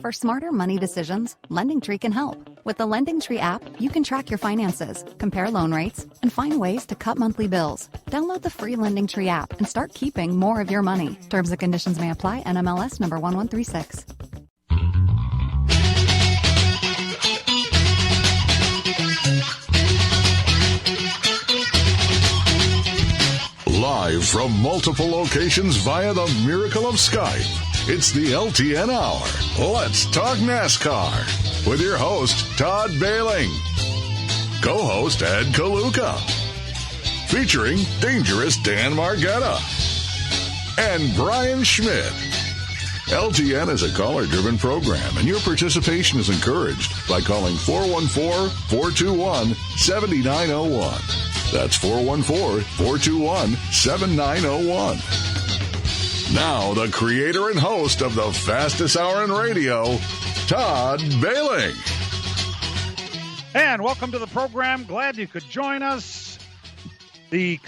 For smarter money decisions, LendingTree can help. With the LendingTree app, you can track your finances, compare loan rates, and find ways to cut monthly bills. Download the free LendingTree app and start keeping more of your money. Terms and conditions may apply. NMLS number 1136. Live from multiple locations via the miracle of Skype, it's the LTN Hour. Let's talk NASCAR with your host, Todd Bailing. Co-host, Ed Kaluka. Featuring dangerous Dan Margetta. And Brian Schmidt. LTN is a caller-driven program, and your participation is encouraged by calling 414-421-7901. That's 414-421-7901. Now, the creator and host of the fastest hour in radio, Todd Bailing. And welcome to the program. Glad you could join us. The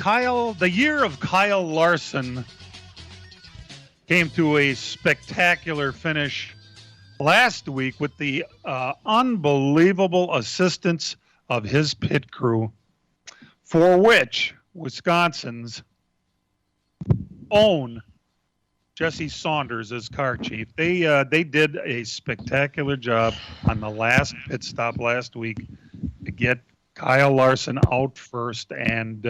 year of Kyle Larson came to a spectacular finish last week with the unbelievable assistance of his pit crew, for which Wisconsin's own Jesse Saunders as car chief. They did a spectacular job on the last pit stop last week to get Kyle Larson out first, and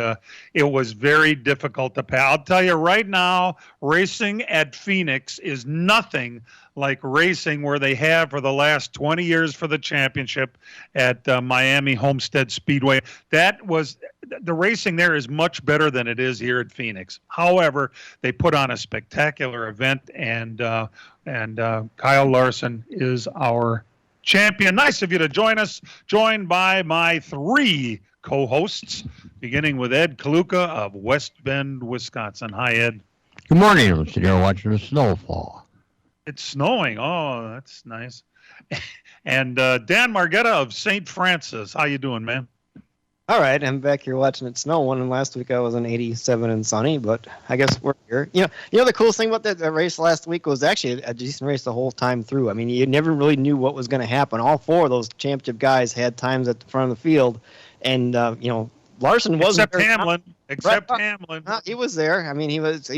it was very difficult to pass. I'll tell you right now, racing at Phoenix is nothing like racing where they have for the last 20 years for the championship at Miami Homestead Speedway. The racing there is much better than it is here at Phoenix. However, they put on a spectacular event, and Kyle Larson is our champion. Nice of you to join us, joined by my three co-hosts, beginning with Ed Kaluka of West Bend, Wisconsin. Hi, Ed. Good morning. I'm sitting here watching the snow fall. It's snowing. Oh, that's nice. And Dan Margetta of St. Francis. How you doing, man? All right, I'm back here watching it snow. One, and last week I was in 87 and sunny, but I guess we're here. You know the coolest thing about that race last week was actually a decent race the whole time through. I mean, you never really knew what was going to happen. All four of those championship guys had times at the front of the field, and Larson wasn't except Hamlin. Except Hamlin, he was there. I mean, he was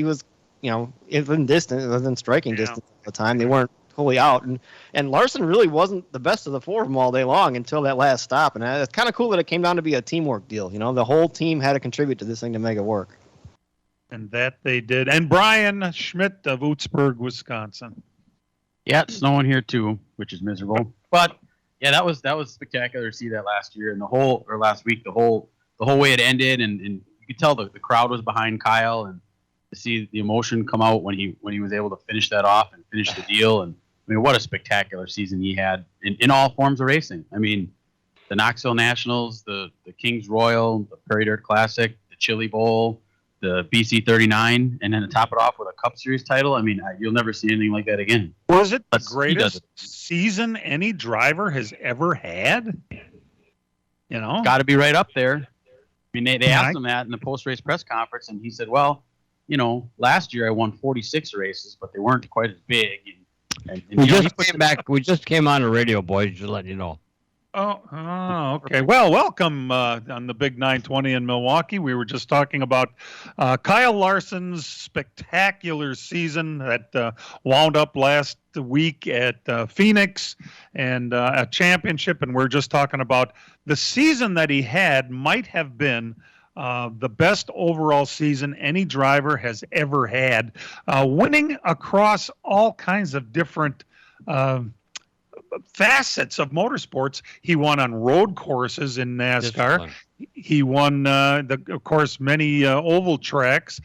within distance, within striking distance at the time. They weren't fully out, and Larson really wasn't the best of the four of them all day long until that last stop, and it's kind of cool that it came down to be a teamwork deal. The whole team had to contribute to this thing to make it work, and that they did. And Brian Schmidt of Utzberg, Wisconsin. Yeah, it's snowing here too, which is miserable, but yeah, that was spectacular to see that last year and last week, the whole way it ended, and you could tell the crowd was behind Kyle, and to see the emotion come out when he was able to finish that off and finish the deal. And I mean, what a spectacular season he had in all forms of racing. I mean, the Knoxville Nationals, the Kings Royal, the Prairie Dirt Classic, the Chili Bowl, the BC 39, and then to top it off with a Cup Series title. I mean, you'll never see anything like that again. Was it the greatest season any driver has ever had? Got to be right up there. I mean, they asked him that in the post-race press conference, and he said, well, last year I won 46 races, but they weren't quite as big. And we just came on the radio, boys, just letting you know. Oh, okay. Well, welcome on the Big 920 in Milwaukee. We were just talking about Kyle Larson's spectacular season that wound up last week at Phoenix and a championship. And we're just talking about the season that he had might have been the best overall season any driver has ever had, winning across all kinds of different facets of motorsports. He won on road courses in NASCAR. He won, of course, many oval tracks.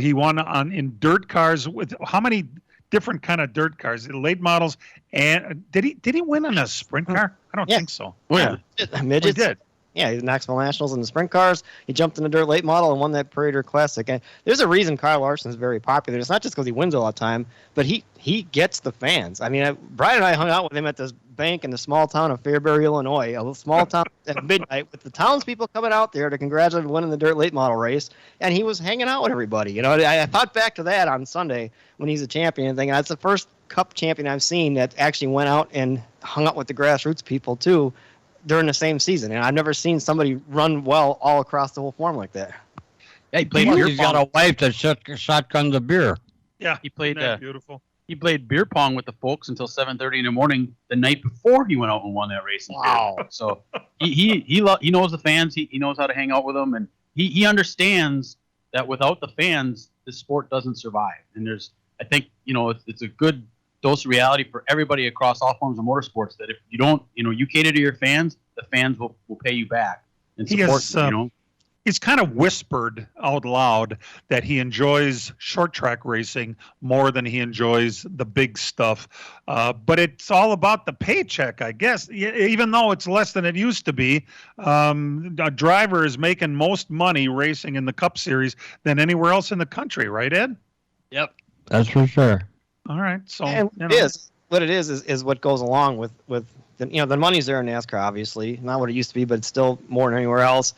He won in dirt cars. With how many different kind of dirt cars? Late models. And did he win in a sprint car? I don't think so. Well, yeah, midgets. He did. Yeah, he's Knoxville Nationals in the sprint cars. He jumped in the dirt late model and won that Prairie Dirt Classic. And there's a reason Kyle Larson is very popular. It's not just because he wins all the time, but he gets the fans. I mean, Brian and I hung out with him at this bank in the small town of Fairbury, Illinois, a little small town at midnight with the townspeople coming out there to congratulate him winning the dirt late model race. And he was hanging out with everybody. I thought back to that on Sunday when he's a champion thing. And that's the first Cup champion I've seen that actually went out and hung out with the grassroots people too during the same season. And I've never seen somebody run well all across the whole form like that. Yeah, he played He's got a wife that shotguns the beer. Yeah, He played isn't that beautiful. he played beer pong with the folks until 7:30 in the morning the night before he went out and won that race. Wow. So he knows the fans. He knows how to hang out with them, and he understands that without the fans, this sport doesn't survive. And I think it's a good dose of reality for everybody across all forms of motorsports that if you don't you cater to your fans, the fans will pay you back and support you. He's kind of whispered out loud that he enjoys short track racing more than he enjoys the big stuff. But it's all about the paycheck, I guess. Even though it's less than it used to be, a driver is making most money racing in the Cup Series than anywhere else in the country, right, Ed? Yep. That's for sure. All right. So And what it is what goes along with the money's there in NASCAR, obviously, not what it used to be, but it's still more than anywhere else.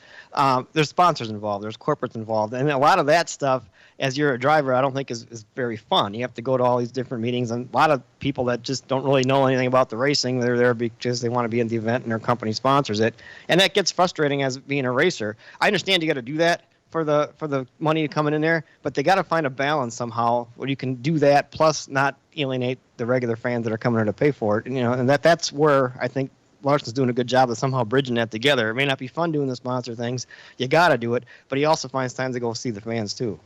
There's sponsors involved, there's corporates involved, and a lot of that stuff, as you're a driver, I don't think is very fun. You have to go to all these different meetings, and a lot of people that just don't really know anything about the racing, they're there because they want to be in the event and their company sponsors it, and that gets frustrating as being a racer. I understand you got to do that for the money coming in there, but they got to find a balance somehow where you can do that plus not alienate the regular fans that are coming here to pay for it. And that's where I think Larson's doing a good job of somehow bridging that together. It may not be fun doing the sponsor things, you got to do it, but he also finds time to go see the fans too.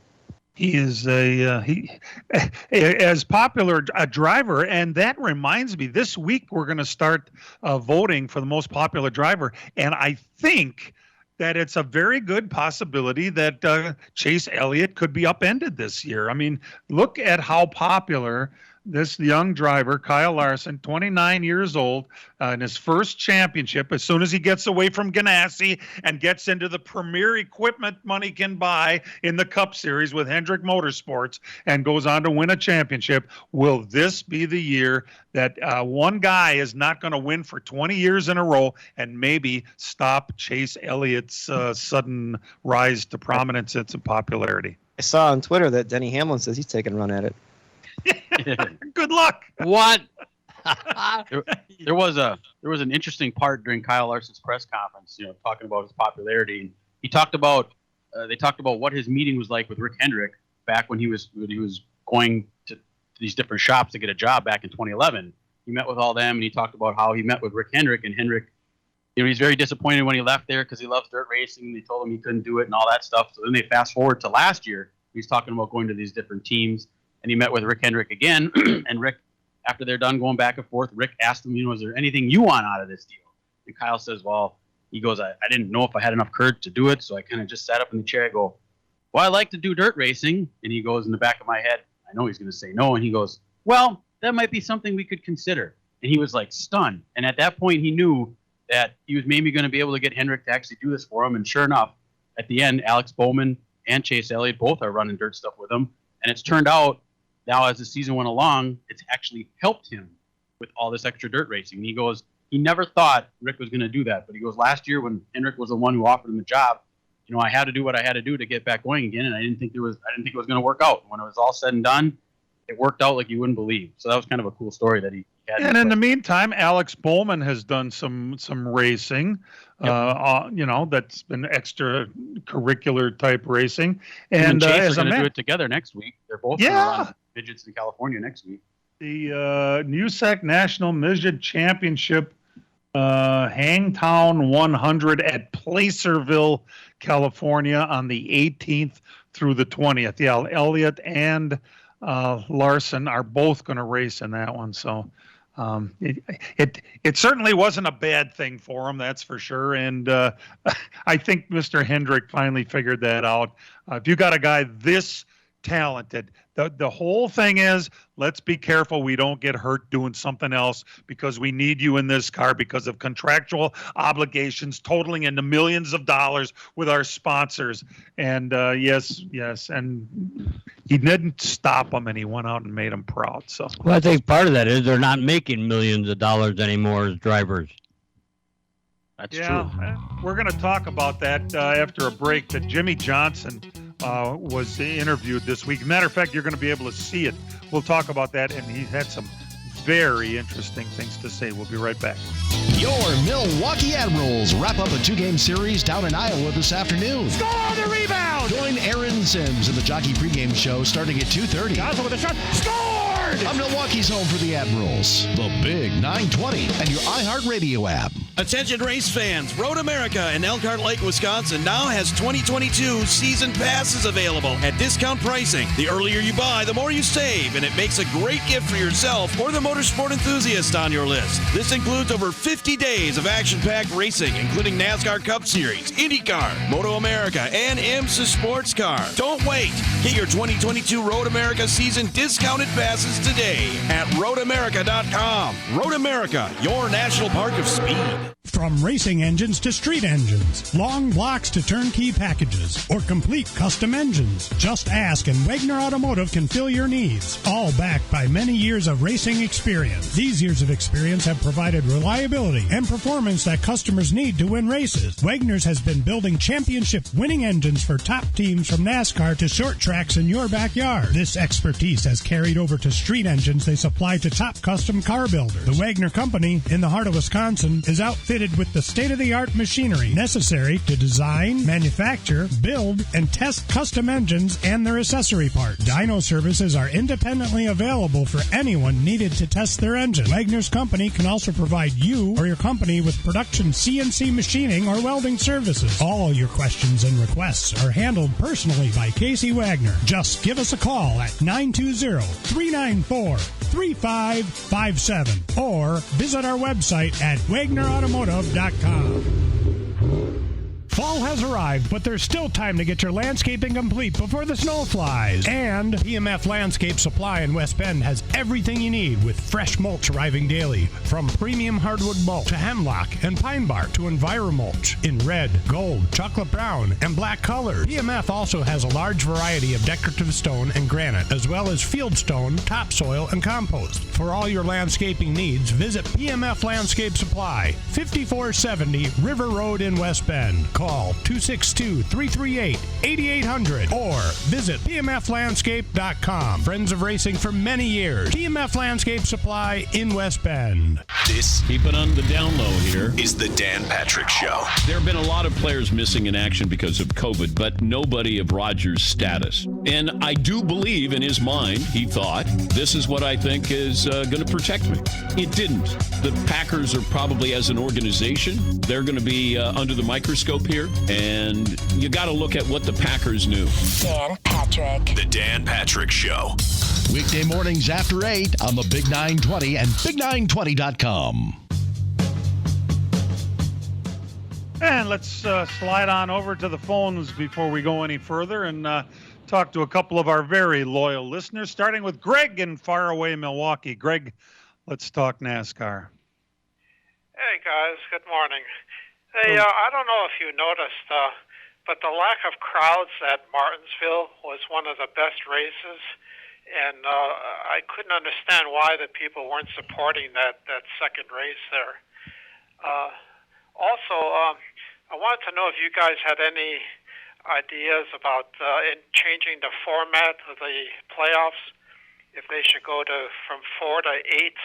He is as popular a driver, and that reminds me, this week we're going to start voting for the most popular driver, and I think that it's a very good possibility that Chase Elliott could be upended this year. I mean, look at how popular this young driver, Kyle Larson, 29 years old, in his first championship, as soon as he gets away from Ganassi and gets into the premier equipment money can buy in the Cup Series with Hendrick Motorsports and goes on to win a championship, will this be the year that one guy is not going to win for 20 years in a row and maybe stop Chase Elliott's sudden rise to prominence and some popularity? I saw on Twitter that Denny Hamlin says he's taking a run at it. Good luck. What? There was an interesting part during Kyle Larson's press conference, talking about his popularity. And he talked about they talked about what his meeting was like with Rick Hendrick back when he was going to these different shops to get a job back in 2011. He met with all them, and he talked about how he met with Rick Hendrick, and Hendrick, he's very disappointed when he left there because he loves dirt racing. They told him he couldn't do it and all that stuff. So then they fast forward to last year. He's talking about going to these different teams. And he met with Rick Hendrick again, and Rick, after they're done going back and forth, Rick asked him, is there anything you want out of this deal? And Kyle says, he goes, I didn't know if I had enough courage to do it, so I kind of just sat up in the chair. I go, well, I like to do dirt racing. And he goes, in the back of my head, I know he's going to say no. And he goes, well, that might be something we could consider. And he was like stunned. And at that point, he knew that he was maybe going to be able to get Hendrick to actually do this for him. And sure enough, at the end, Alex Bowman and Chase Elliott both are running dirt stuff with him. And it's turned out, now, as the season went along, it's actually helped him with all this extra dirt racing. And he goes, he never thought Rick was going to do that. But he goes, last year when Hendrick was the one who offered him the job, I had to do what I had to do to get back going again. And I didn't think it was going to work out. When it was all said and done, it worked out like you wouldn't believe. So that was kind of a cool story that he had. And in the meantime, Alex Bowman has done some racing. Yep. That's been extracurricular type racing. And Chase are going to do it together next week. They're both going to run midgets in California next week. The NUSAC National Midget Championship Hangtown 100 at Placerville, California on the 18th through the 20th. Yeah, Elliott and Larson are both going to race in that one. So it certainly wasn't a bad thing for him, that's for sure. And I think Mr. Hendrick finally figured that out. If you got a guy this talented, the whole thing is, let's be careful we don't get hurt doing something else because we need you in this car because of contractual obligations totaling into millions of dollars with our sponsors. And yes, and he didn't stop them, and he went out and made them proud. So, well, I think part of that is they're not making millions of dollars anymore as drivers. That's true. We're going to talk about that after a break. That Jimmy Johnson was interviewed this week. Matter of fact, you're going to be able to see it. We'll talk about that, and he had some very interesting things to say. We'll be right back. Your Milwaukee Admirals wrap up a 2-game series down in Iowa this afternoon. Score the rebound! Join Aaron Sims in the Jockey pregame show starting at 2:30. Gaza with a shot. Scored! On Milwaukee's home for the Admirals, the Big 920, and your iHeartRadio app. Attention race fans, Road America in Elkhart Lake, Wisconsin now has 2022 season passes available at discount pricing. The earlier you buy, the more you save, and it makes a great gift for yourself or the motorsport enthusiast on your list. This includes over 50 days of action-packed racing, including NASCAR Cup Series, IndyCar, Moto America, and IMSA Sports Car. Don't wait. Get your 2022 Road America season discounted passes today at roadamerica.com. Road America, your national park of speed. From racing engines to street engines, long blocks to turnkey packages, or complete custom engines, just ask and Wagner Automotive can fill your needs. All backed by many years of racing experience. These years of experience have provided reliability and performance that customers need to win races. Wagner's has been building championship-winning engines for top teams from NASCAR to short tracks in your backyard. This expertise has carried over to street engines they supply to top custom car builders. The Wagner Company, in the heart of Wisconsin, is outfitted with the state-of-the-art machinery necessary to design, manufacture, build, and test custom engines and their accessory parts. Dyno services are independently available for anyone needed to test their engine. Wagner's Company can also provide you or your company with production CNC machining or welding services. All your questions and requests are handled personally by Casey Wagner. Just give us a call at 920-394-3557 or visit our website at wagnerautomotive.com. Fall has arrived, but there's still time to get your landscaping complete before the snow flies. And PMF Landscape Supply in West Bend has everything you need with fresh mulch arriving daily. From premium hardwood mulch to hemlock and pine bark to EnviroMulch in red, gold, chocolate brown, and black colors. PMF also has a large variety of decorative stone and granite, as well as field stone, topsoil, and compost. For all your landscaping needs, visit PMF Landscape Supply, 5470 River Road in West Bend. Call 262-338-8800 or visit pmflandscape.com. Friends of racing for many years. PMF Landscape Supply in West Bend. This, keep it on the down low here, is the Dan Patrick Show. There have been a lot of players missing in action because of COVID, but nobody of Rodgers' status. And I do believe in his mind, he thought, this is what I think is going to protect me. It didn't. The Packers are probably, as an organization, they're going to be under the microscope here, and you got to look at what the Packers knew. Dan Patrick. The Dan Patrick Show. Weekday mornings after 8 on the Big 920 and Big920.com. And let's slide on over to the phones before we go any further and talk to a couple of our very loyal listeners, starting with Greg in faraway Milwaukee. Greg, let's talk NASCAR. Hey, guys. Good morning. Hey, I don't know if you noticed, but the lack of crowds at Martinsville was one of the best races, and I couldn't understand why the people weren't supporting that second race there. Also, I wanted to know if you guys had any ideas about in changing the format of the playoffs, if they should go from 4 to 8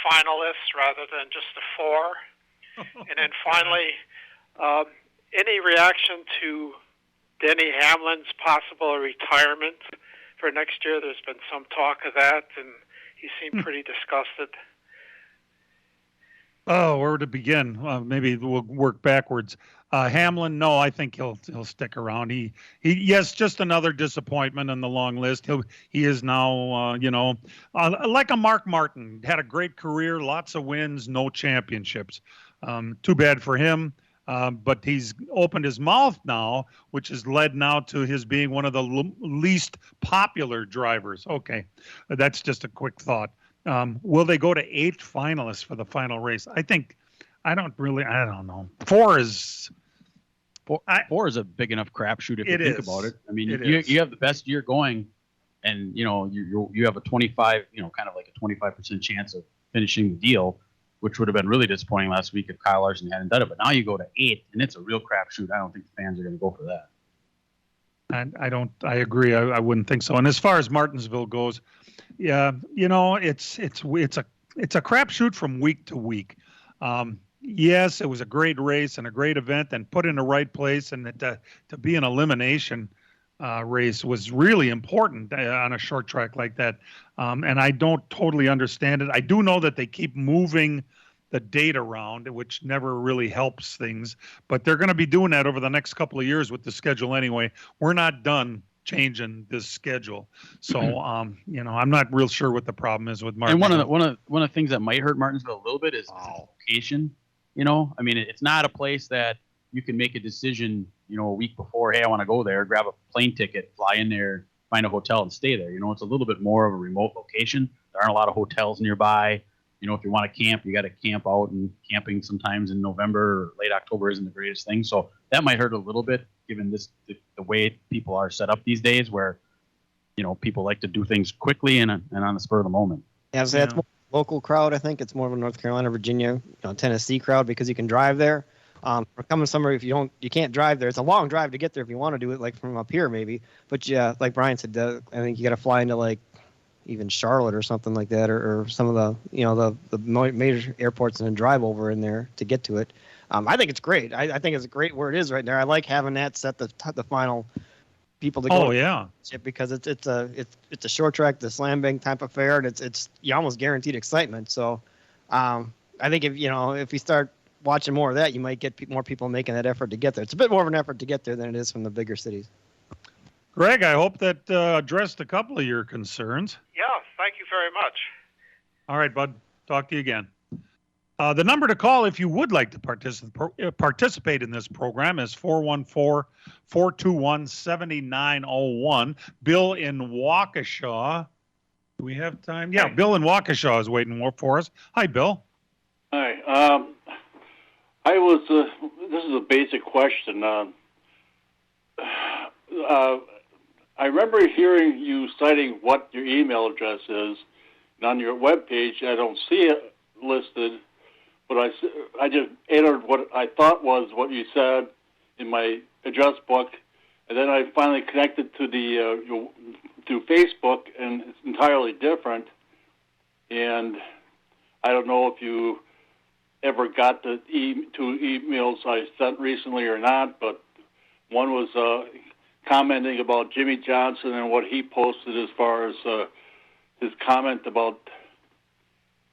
finalists rather than just the 4. And then finally, any reaction to Denny Hamlin's possible retirement for next year? There's been some talk of that, and he seemed pretty disgusted. Oh, where to begin? Maybe we'll work backwards. Hamlin, no, I think he'll stick around. He yes, just another disappointment on the long list. He is now, like a Mark Martin, had a great career, lots of wins, no championships. Too bad for him, but he's opened his mouth now, which has led now to his being one of the least popular drivers. Okay, that's just a quick thought. Will they go to 8 finalists for the final race? I don't know. 4 is a big enough crapshoot if you think about it. I mean, you have the best year going, and you have a 25, kind of like a 25% chance of finishing the deal, which would have been really disappointing last week if Kyle Larson hadn't done it. But now you go to 8, and it's a real crapshoot. I don't think the fans are going to go for that. I agree. I wouldn't think so. And as far as Martinsville goes, yeah, it's a crapshoot from week to week. Yes, it was a great race and a great event and put in the right place, and to be an elimination race was really important on a short track like that. And I don't totally understand it. I do know that they keep moving the date around, which never really helps things, but they're going to be doing that over the next couple of years with the schedule anyway. We're not done changing this schedule. So, I'm not real sure what the problem is with Martinsville. And one of the things that might hurt Martinsville a little bit is location. I mean, it's not a place that you can make a decision, a week before, hey, I want to go there, grab a plane ticket, fly in there, find a hotel and stay there. It's a little bit more of a remote location. There aren't a lot of hotels nearby. If you want to camp, you got to camp out, and camping sometimes in November or late October isn't the greatest thing. So that might hurt a little bit, given the way people are set up these days, where people like to do things quickly and on the spur of the moment. Yeah, so that's more local crowd. I think it's more of a North Carolina, Virginia, Tennessee crowd, because you can drive there. For coming summer, if you can't drive there. It's a long drive to get there if you want to do it, like from up here maybe. But yeah, like Brian said, I think you got to fly into like even Charlotte or something like that, or some of the the major airports, and then drive over in there to get to it. I think it's great. I think it's great where it is right there. I like having that set the final people to go. Oh yeah, because it's a short track, the slam bang type of fair, and it's you almost guaranteed excitement. So I think if we start watching more of that, you might get more people making that effort to get there. It's a bit more of an effort to get there than it is from the bigger cities. Greg, I hope that addressed a couple of your concerns. Yeah, thank you very much. All right, bud. Talk to you again. The number to call if you would like to participate in this program is 414-421-7901. Bill in Waukesha. Do we have time? Yeah, Bill in Waukesha is waiting for us. Hi, Bill. Hi. This is a basic question. I remember hearing you citing what your email address is, and on your webpage, I don't see it listed, but I just entered what I thought was what you said in my address book, and then I finally connected to through Facebook, and it's entirely different. And I don't know if you ever got the two emails I sent recently or not, but one was commenting about Jimmy Johnson and what he posted as far as his comment about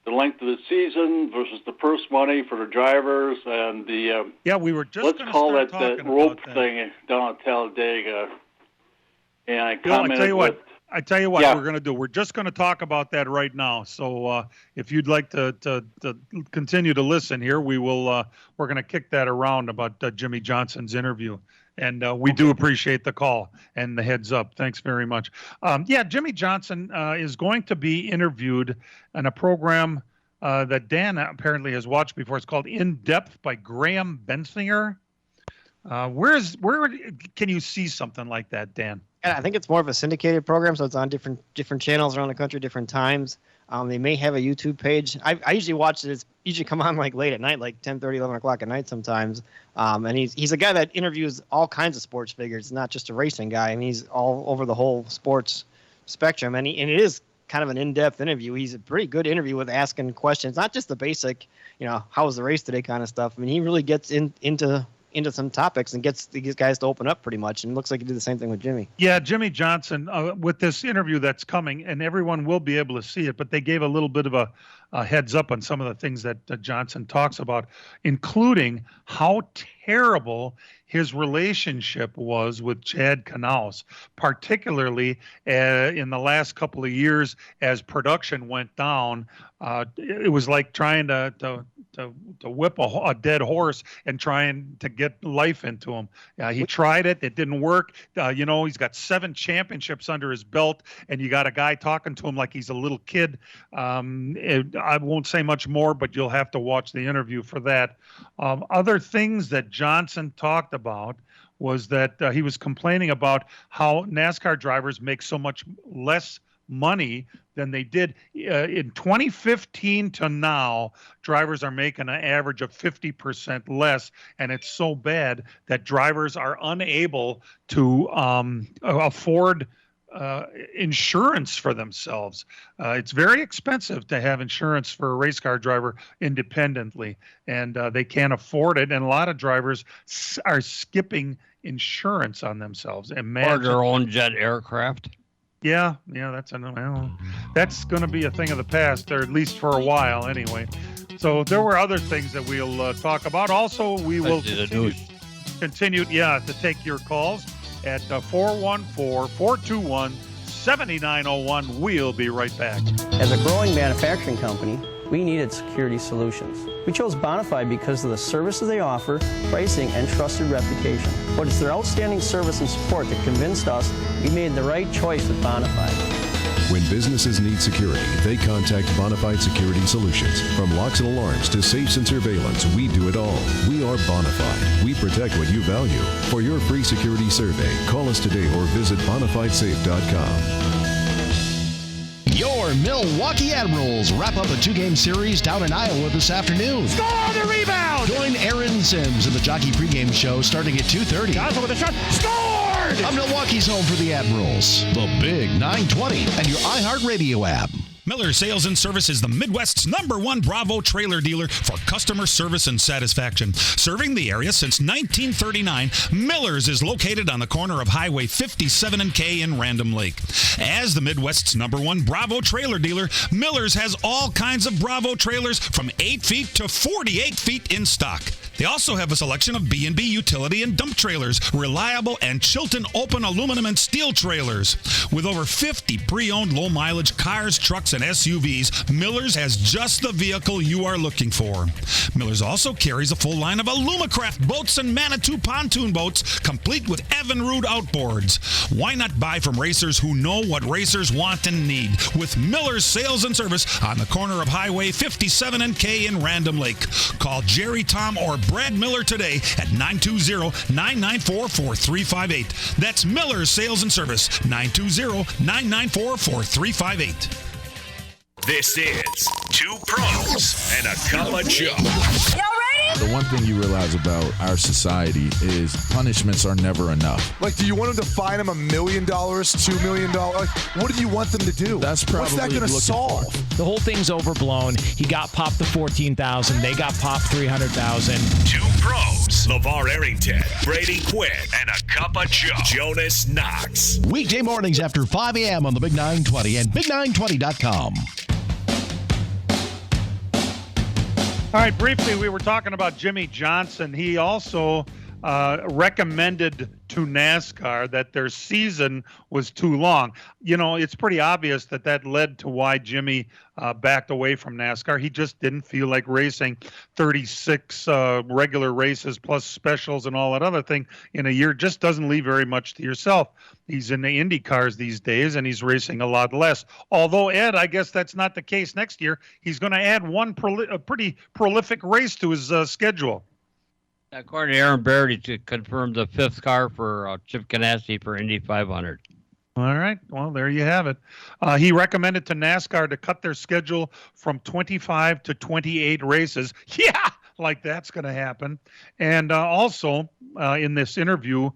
the length of the season versus the purse money for the drivers, and the we were just let's call it the rope thing down at Talladega. And I commented. I tell you what we're going to do. We're just going to talk about that right now. So if you'd like to continue to listen here, we're going to kick that around about Jimmy Johnson's interview. And we do appreciate the call and the heads up. Thanks very much. Jimmy Johnson is going to be interviewed in a program that Dan apparently has watched before. It's called In Depth by Graham Bensinger. Where can you see something like that, Dan? I think it's more of a syndicated program, so it's on different channels around the country, different times. They may have a YouTube page. I usually watch it. It's usually come on like late at night, like 10:30, 11 o'clock at night sometimes. And he's a guy that interviews all kinds of sports figures, not just a racing guy. And he's all over the whole sports spectrum. And it is kind of an in-depth interview. He's a pretty good interview with asking questions, not just the basic, how was the race today kind of stuff. I mean, he really gets into some topics and gets these guys to open up pretty much. And it looks like he did the same thing with Jimmy. Yeah, Jimmy Johnson, with this interview that's coming, and everyone will be able to see it, but they gave a little bit of a heads up on some of the things that Johnson talks about, including how terrible his relationship was with Chad Knaus, particularly in the last couple of years as production went down. It was like trying to whip a dead horse and trying to get life into him. He tried it. It didn't work. He's got 7 championships under his belt, and you got a guy talking to him like he's a little kid. I won't say much more, but you'll have to watch the interview for that. Other things that Johnson talked about was that he was complaining about how NASCAR drivers make so much less money than they did in 2015 to now. Drivers are making an average of 50% less, and it's so bad that drivers are unable to afford insurance for themselves. It's very expensive to have insurance for a race car driver independently, and they can't afford it. And a lot of drivers are skipping insurance on themselves. Or their own jet aircraft. Yeah, that's going to be a thing of the past, or at least for a while anyway. So there were other things that we'll talk about. Also, we will continue to take your calls at 414-421-7901. We'll be right back. As a growing manufacturing company, we needed security solutions. We chose Bonafide because of the services they offer, pricing, and trusted reputation. But it's their outstanding service and support that convinced us we made the right choice with Bonafide. When businesses need security, they contact Bonafide Security Solutions. From locks and alarms to safes and surveillance, we do it all. We are Bonafide. We protect what you value. For your free security survey, call us today or visit bonafidesafe.com. Your Milwaukee Admirals wrap up a 2-game series down in Iowa this afternoon. Score on the rebound! Join Aaron Sims in the Jockey pregame show starting at 2:30. Johnson with a shot. Scored! On Milwaukee's home for the Admirals, the Big 920, and your iHeartRadio app. Miller Sales and Service is the Midwest's #1 Bravo trailer dealer for customer service and satisfaction. Serving the area since 1939, Miller's is located on the corner of Highway 57 and K in Random Lake. As the Midwest's #1 Bravo trailer dealer, Miller's has all kinds of Bravo trailers from 8 feet to 48 feet in stock. They also have a selection of B&B utility and dump trailers, reliable and Chilton open aluminum and steel trailers. With over 50 pre-owned low-mileage cars, trucks, and SUVs, Miller's has just the vehicle you are looking for. Miller's also carries a full line of Alumacraft boats and Manitou pontoon boats, complete with Evinrude outboards. Why not buy from racers who know what racers want and need? With Miller's Sales and Service on the corner of Highway 57 and K in Random Lake. Call Jerry, Tom, or Brad Miller today at 920-994-4358. That's Miller's Sales and Service, 920-994-4358. This is Two Pros and a Cup of Joe. Y'all ready? The one thing you realize about our society is punishments are never enough. Like, do you want them to fine him $1 million, $2 million? Like, what do you want them to do? That's probably what's that going to solve? The whole thing's overblown. He got popped the $14,000. They got popped $300,000. Two Pros, LeVar Arrington, Brady Quinn, and a Cup of Joe, Jonas Knox. Weekday mornings after 5 a.m. on the Big 920 and Big920.com. All right, briefly, we were talking about Jimmy Johnson. He also recommended to NASCAR that their season was too long. You know, it's pretty obvious that led to why Jimmy backed away from NASCAR. He just didn't feel like racing 36 regular races plus specials and all that other thing in a year. Just doesn't leave very much to yourself. He's in the Indy cars these days, and he's racing a lot less. Although, Ed, I guess that's not the case next year. He's going to add a pretty prolific race to his schedule. According to Aaron Baird, he confirmed the 5th car for Chip Ganassi for Indy 500. All right. Well, there you have it. He recommended to NASCAR to cut their schedule from 25 to 28 races. Yeah, like that's going to happen. And also, in this interview,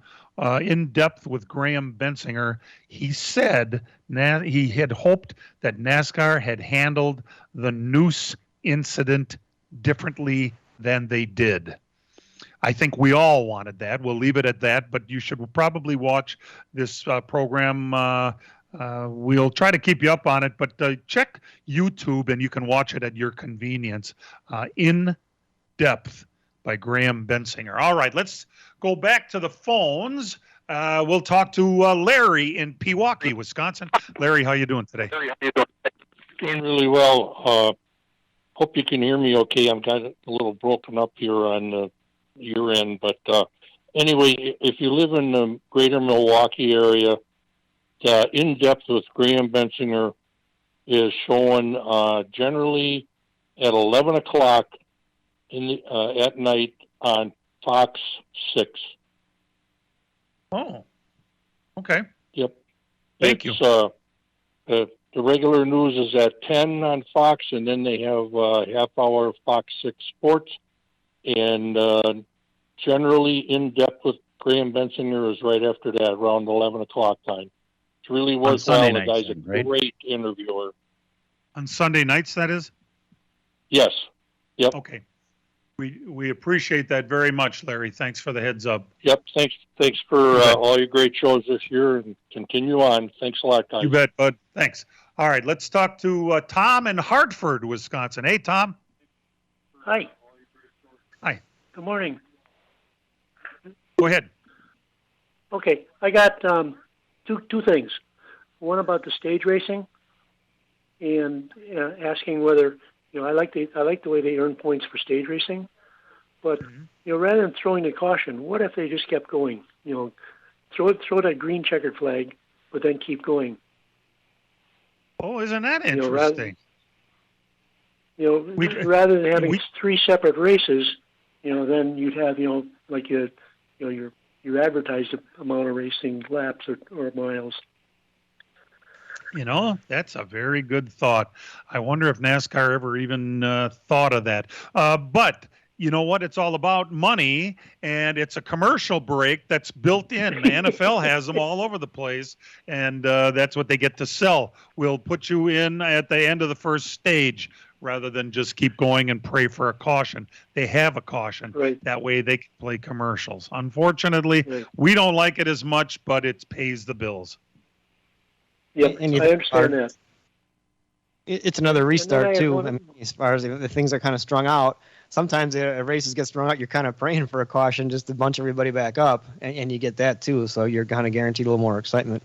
in depth with Graham Bensinger, he said he had hoped that NASCAR had handled the noose incident differently than they did. I think we all wanted that. We'll leave it at that, but you should probably watch this program. We'll try to keep you up on it, but check YouTube and you can watch it at your convenience. In Depth by Graham Bensinger. All right, let's go back to the phones. We'll talk to Larry in Pewaukee, Wisconsin. Larry, how you doing today? Doing really well. Hope you can hear me okay. I've got it a little broken up here on your end, but anyway, if you live in the greater Milwaukee area, In Depth with Graham Bensinger is showing generally at 11 o'clock at night on Fox 6. Oh, okay. Yep. Thank you. the regular news is at 10 on Fox, and then they have half hour Fox 6 Sports, and generally in depth with Graham Bensinger is right after that, around 11 o'clock time. It's really worthwhile. The guy's a great interviewer. On Sunday nights, that is? Yes. Yep. Okay. We appreciate that very much, Larry. Thanks for the heads up. Yep. Thanks for all your great shows this year, and continue on. Thanks a lot, guys. You bet, bud. Thanks. All right, let's talk to Tom in Hartford, Wisconsin. Hey, Tom. Hi. Hi. Good morning. Go ahead. Okay, I got two things. One about the stage racing, and asking whether I like the way they earn points for stage racing, but rather than throwing the caution, what if they just kept going? Throw that green checkered flag, but then keep going. Oh, isn't that interesting? Rather than having three separate races, then you'd have like your advertised amount of racing laps or miles. That's a very good thought. I wonder if NASCAR ever even thought of that. But you know what? It's all about money, and it's a commercial break that's built in. The NFL has them all over the place, and that's what they get to sell. We'll put you in at the end of the first stage rather than just keep going and pray for a caution. They have a caution. Right. That way they can play commercials. Unfortunately, we don't like it as much, but it pays the bills. Yeah, I understand that. It's another restart too. As far as the things are kind of strung out, sometimes races get strung out. You're kind of praying for a caution just to bunch everybody back up, and you get that too. So you're kind of guaranteed a little more excitement.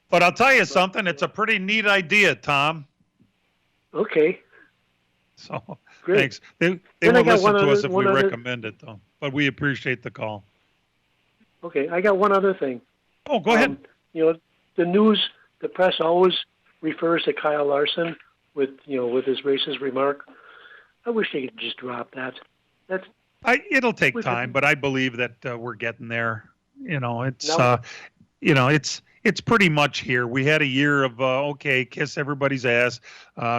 But I'll tell you something. It's a pretty neat idea, Tom. Okay. So great. Thanks. They won't listen to us if we recommend it, though. But we appreciate the call. Okay, I got one other thing. Oh, go ahead. The news. The press always refers to Kyle Larson with his racist remark. I wish they could just drop that. It'll take time, but I believe that we're getting there. It's pretty much here. We had a year of kiss everybody's ass.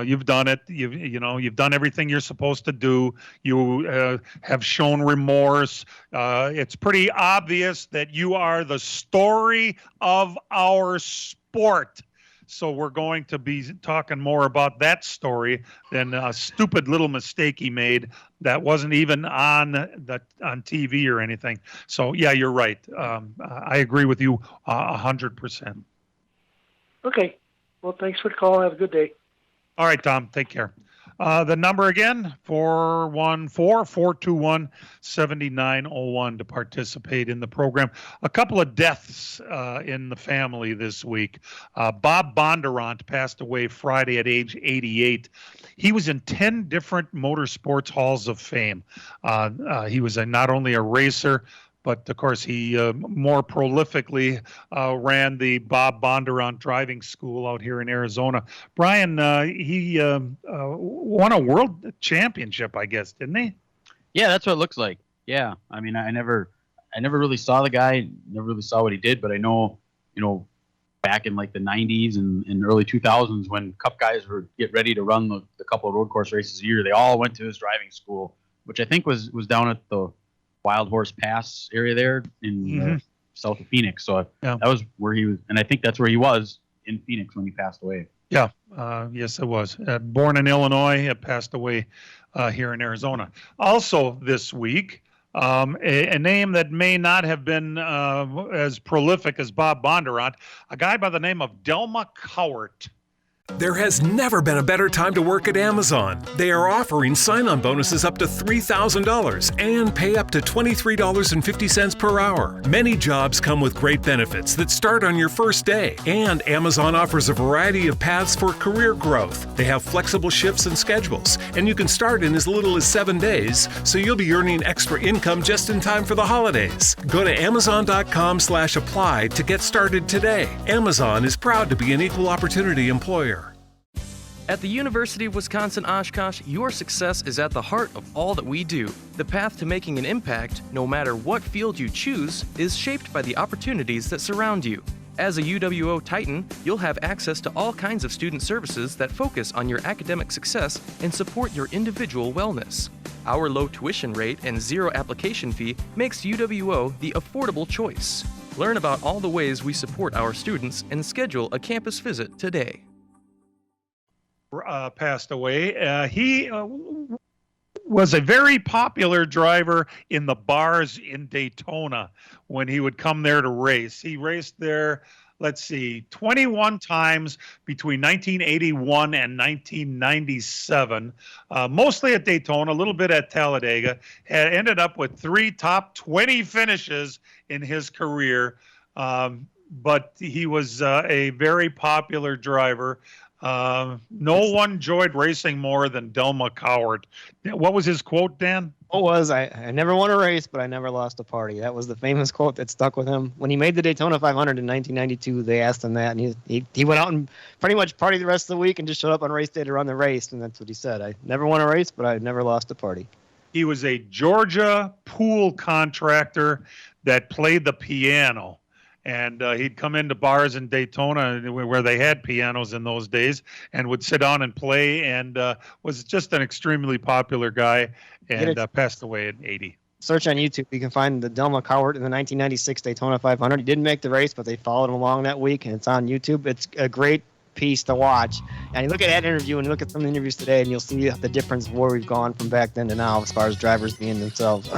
You've done it. You've done everything you're supposed to do. You have shown remorse. It's pretty obvious that you are the story of our sport. So we're going to be talking more about that story than a stupid little mistake he made that wasn't even on TV or anything. So yeah, you're right. I agree with you 100%. Okay. Well, thanks for the call. Have a good day. All right, Tom. Take care. The number again, 414-421-7901 to participate in the program. A couple of deaths in the family this week. Bob Bondurant passed away Friday at age 88. He was in 10 different motorsports halls of fame. He was not only a racer, but, of course, he more prolifically ran the Bob Bondurant driving school out here in Arizona. Brian, he won a world championship, I guess, didn't he? Yeah, that's what it looks like. Yeah. I mean, I never really saw the guy, never really saw what he did, but I know, back in like the 90s and early 2000s when Cup guys were get ready to run the couple of road course races a year, they all went to his driving school, which I think was down at the Wild Horse Pass area there in south of Phoenix. So that was where he was, and I think that's where he was in Phoenix when he passed away. Yeah, yes, it was. Born in Illinois, passed away here in Arizona. Also this week, a name that may not have been as prolific as Bob Bondurant, a guy by the name of Delma Cowart. There has never been a better time to work at Amazon. They are offering sign-on bonuses up to $3,000 and pay up to $23.50 per hour. Many jobs come with great benefits that start on your first day, and Amazon offers a variety of paths for career growth. They have flexible shifts and schedules, and you can start in as little as 7 days, so you'll be earning extra income just in time for the holidays. Go to Amazon.com/apply to get started today. Amazon is proud to be an equal opportunity employer. At the University of Wisconsin-Oshkosh, your success is at the heart of all that we do. The path to making an impact, no matter what field you choose, is shaped by the opportunities that surround you. As a UWO Titan, you'll have access to all kinds of student services that focus on your academic success and support your individual wellness. Our low tuition rate and zero application fee makes UWO the affordable choice. Learn about all the ways we support our students and schedule a campus visit today. Passed away. He was a very popular driver in the bars in Daytona when he would come there to race. He raced there, 21 times between 1981 and 1997, mostly at Daytona, a little bit at Talladega. Had ended up with 3 top 20 finishes in his career, but he was a very popular driver. No one enjoyed racing more than Delma Cowart. What was his quote, Dan? What was, I never won a race, but I never lost a party. That was the famous quote that stuck with him. When he made the Daytona 500 in 1992, they asked him that, and he went out and pretty much partied the rest of the week and just showed up on race day to run the race, and that's what he said. I never won a race, but I never lost a party. He was a Georgia pool contractor that played the piano. And he'd come into bars in Daytona where they had pianos in those days and would sit down and play, and was just an extremely popular guy, and passed away at 80. Search on YouTube. You can find the Delma Cowart in the 1996 Daytona 500. He didn't make the race, but they followed him along that week, and it's on YouTube. It's a great piece to watch. And you look at that interview and you look at some of the interviews today, and you'll see the difference of where we've gone from back then to now as far as drivers being themselves.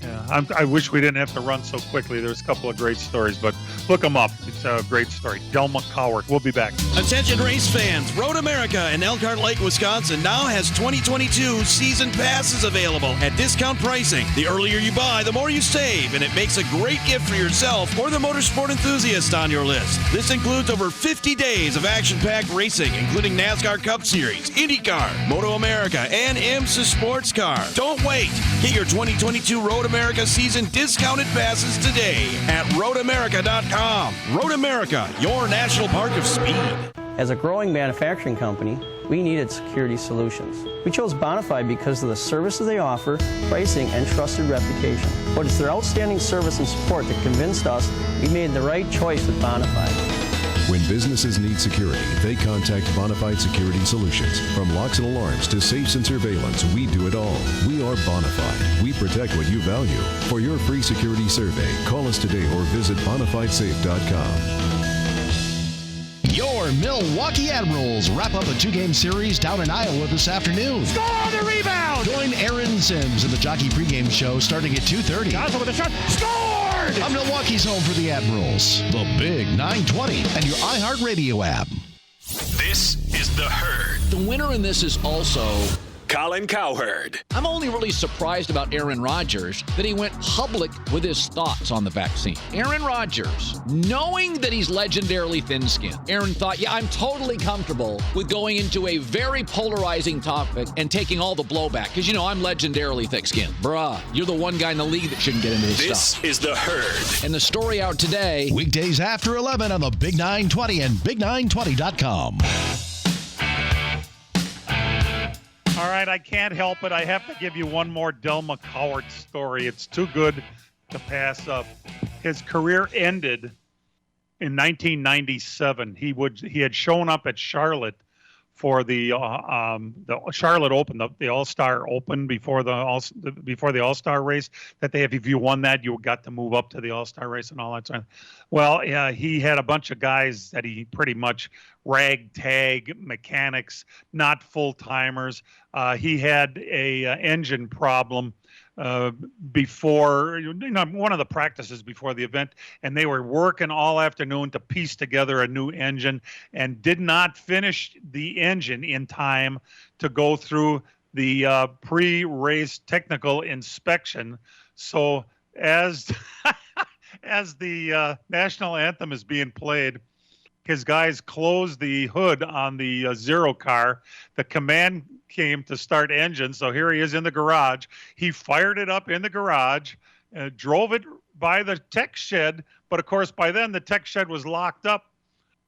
Yeah, I wish we didn't have to run so quickly. There's a couple of great stories, but look them up. It's a great story. Delma Cowart. We'll be back. Attention race fans. Road America in Elkhart Lake, Wisconsin now has 2022 season passes available at discount pricing. The earlier you buy, the more you save, and it makes a great gift for yourself or the motorsport enthusiast on your list. This includes over 50 days of action-packed racing, including NASCAR Cup Series, IndyCar, Moto America, and IMSA Sports Car. Don't wait. Get your 2022 Road America season discounted passes today at roadamerica.com. Road America, your national park of speed. As a growing manufacturing company, we needed security solutions. We chose Bonafide because of the services they offer, pricing, and trusted reputation. But it's their outstanding service and support that convinced us we made the right choice with Bonafide. When businesses need security, they contact Bonafide Security Solutions. From locks and alarms to safes and surveillance, we do it all. We are Bonafide. We protect what you value. For your free security survey, call us today or visit bonafidesafe.com. Your Milwaukee Admirals wrap up a 2-game series down in Iowa this afternoon. Score on the rebound! Join Aaron Sims in the Jockey pregame show starting at 2:30. Johnson with a shot. Scored! On Milwaukee's home for the Admirals, the Big 920, and your iHeartRadio app. This is The Herd. The winner in this is also Colin Cowherd. I'm only really surprised about Aaron Rodgers that he went public with his thoughts on the vaccine. Aaron Rodgers, knowing that he's legendarily thin-skinned, Aaron thought, yeah, I'm totally comfortable with going into a very polarizing topic and taking all the blowback because, you know, I'm legendarily thick-skinned. Bruh, you're the one guy in the league that shouldn't get into this stuff. This is The Herd. And the story out today. Weekdays after 11 on the Big 920 and Big920.com. All right, I can't help it. I have to give you one more Delma Cowart story. It's too good to pass up. His career ended in 1997. He had shown up at Charlotte for the Charlotte Open, the All-Star Open before the All-Star race that they have. If you won that, you got to move up to the All-Star race and all that stuff. Well, he had a bunch of guys that he pretty much ragtag mechanics, not full-timers. He had a engine problem before one of the practices before the event, and they were working all afternoon to piece together a new engine and did not finish the engine in time to go through the pre-race technical inspection. So as as the national anthem is being played, his guys closed the hood on the Zero car. The command came to start engine, so here he is in the garage. He fired it up in the garage, drove it by the tech shed, but of course by then the tech shed was locked up.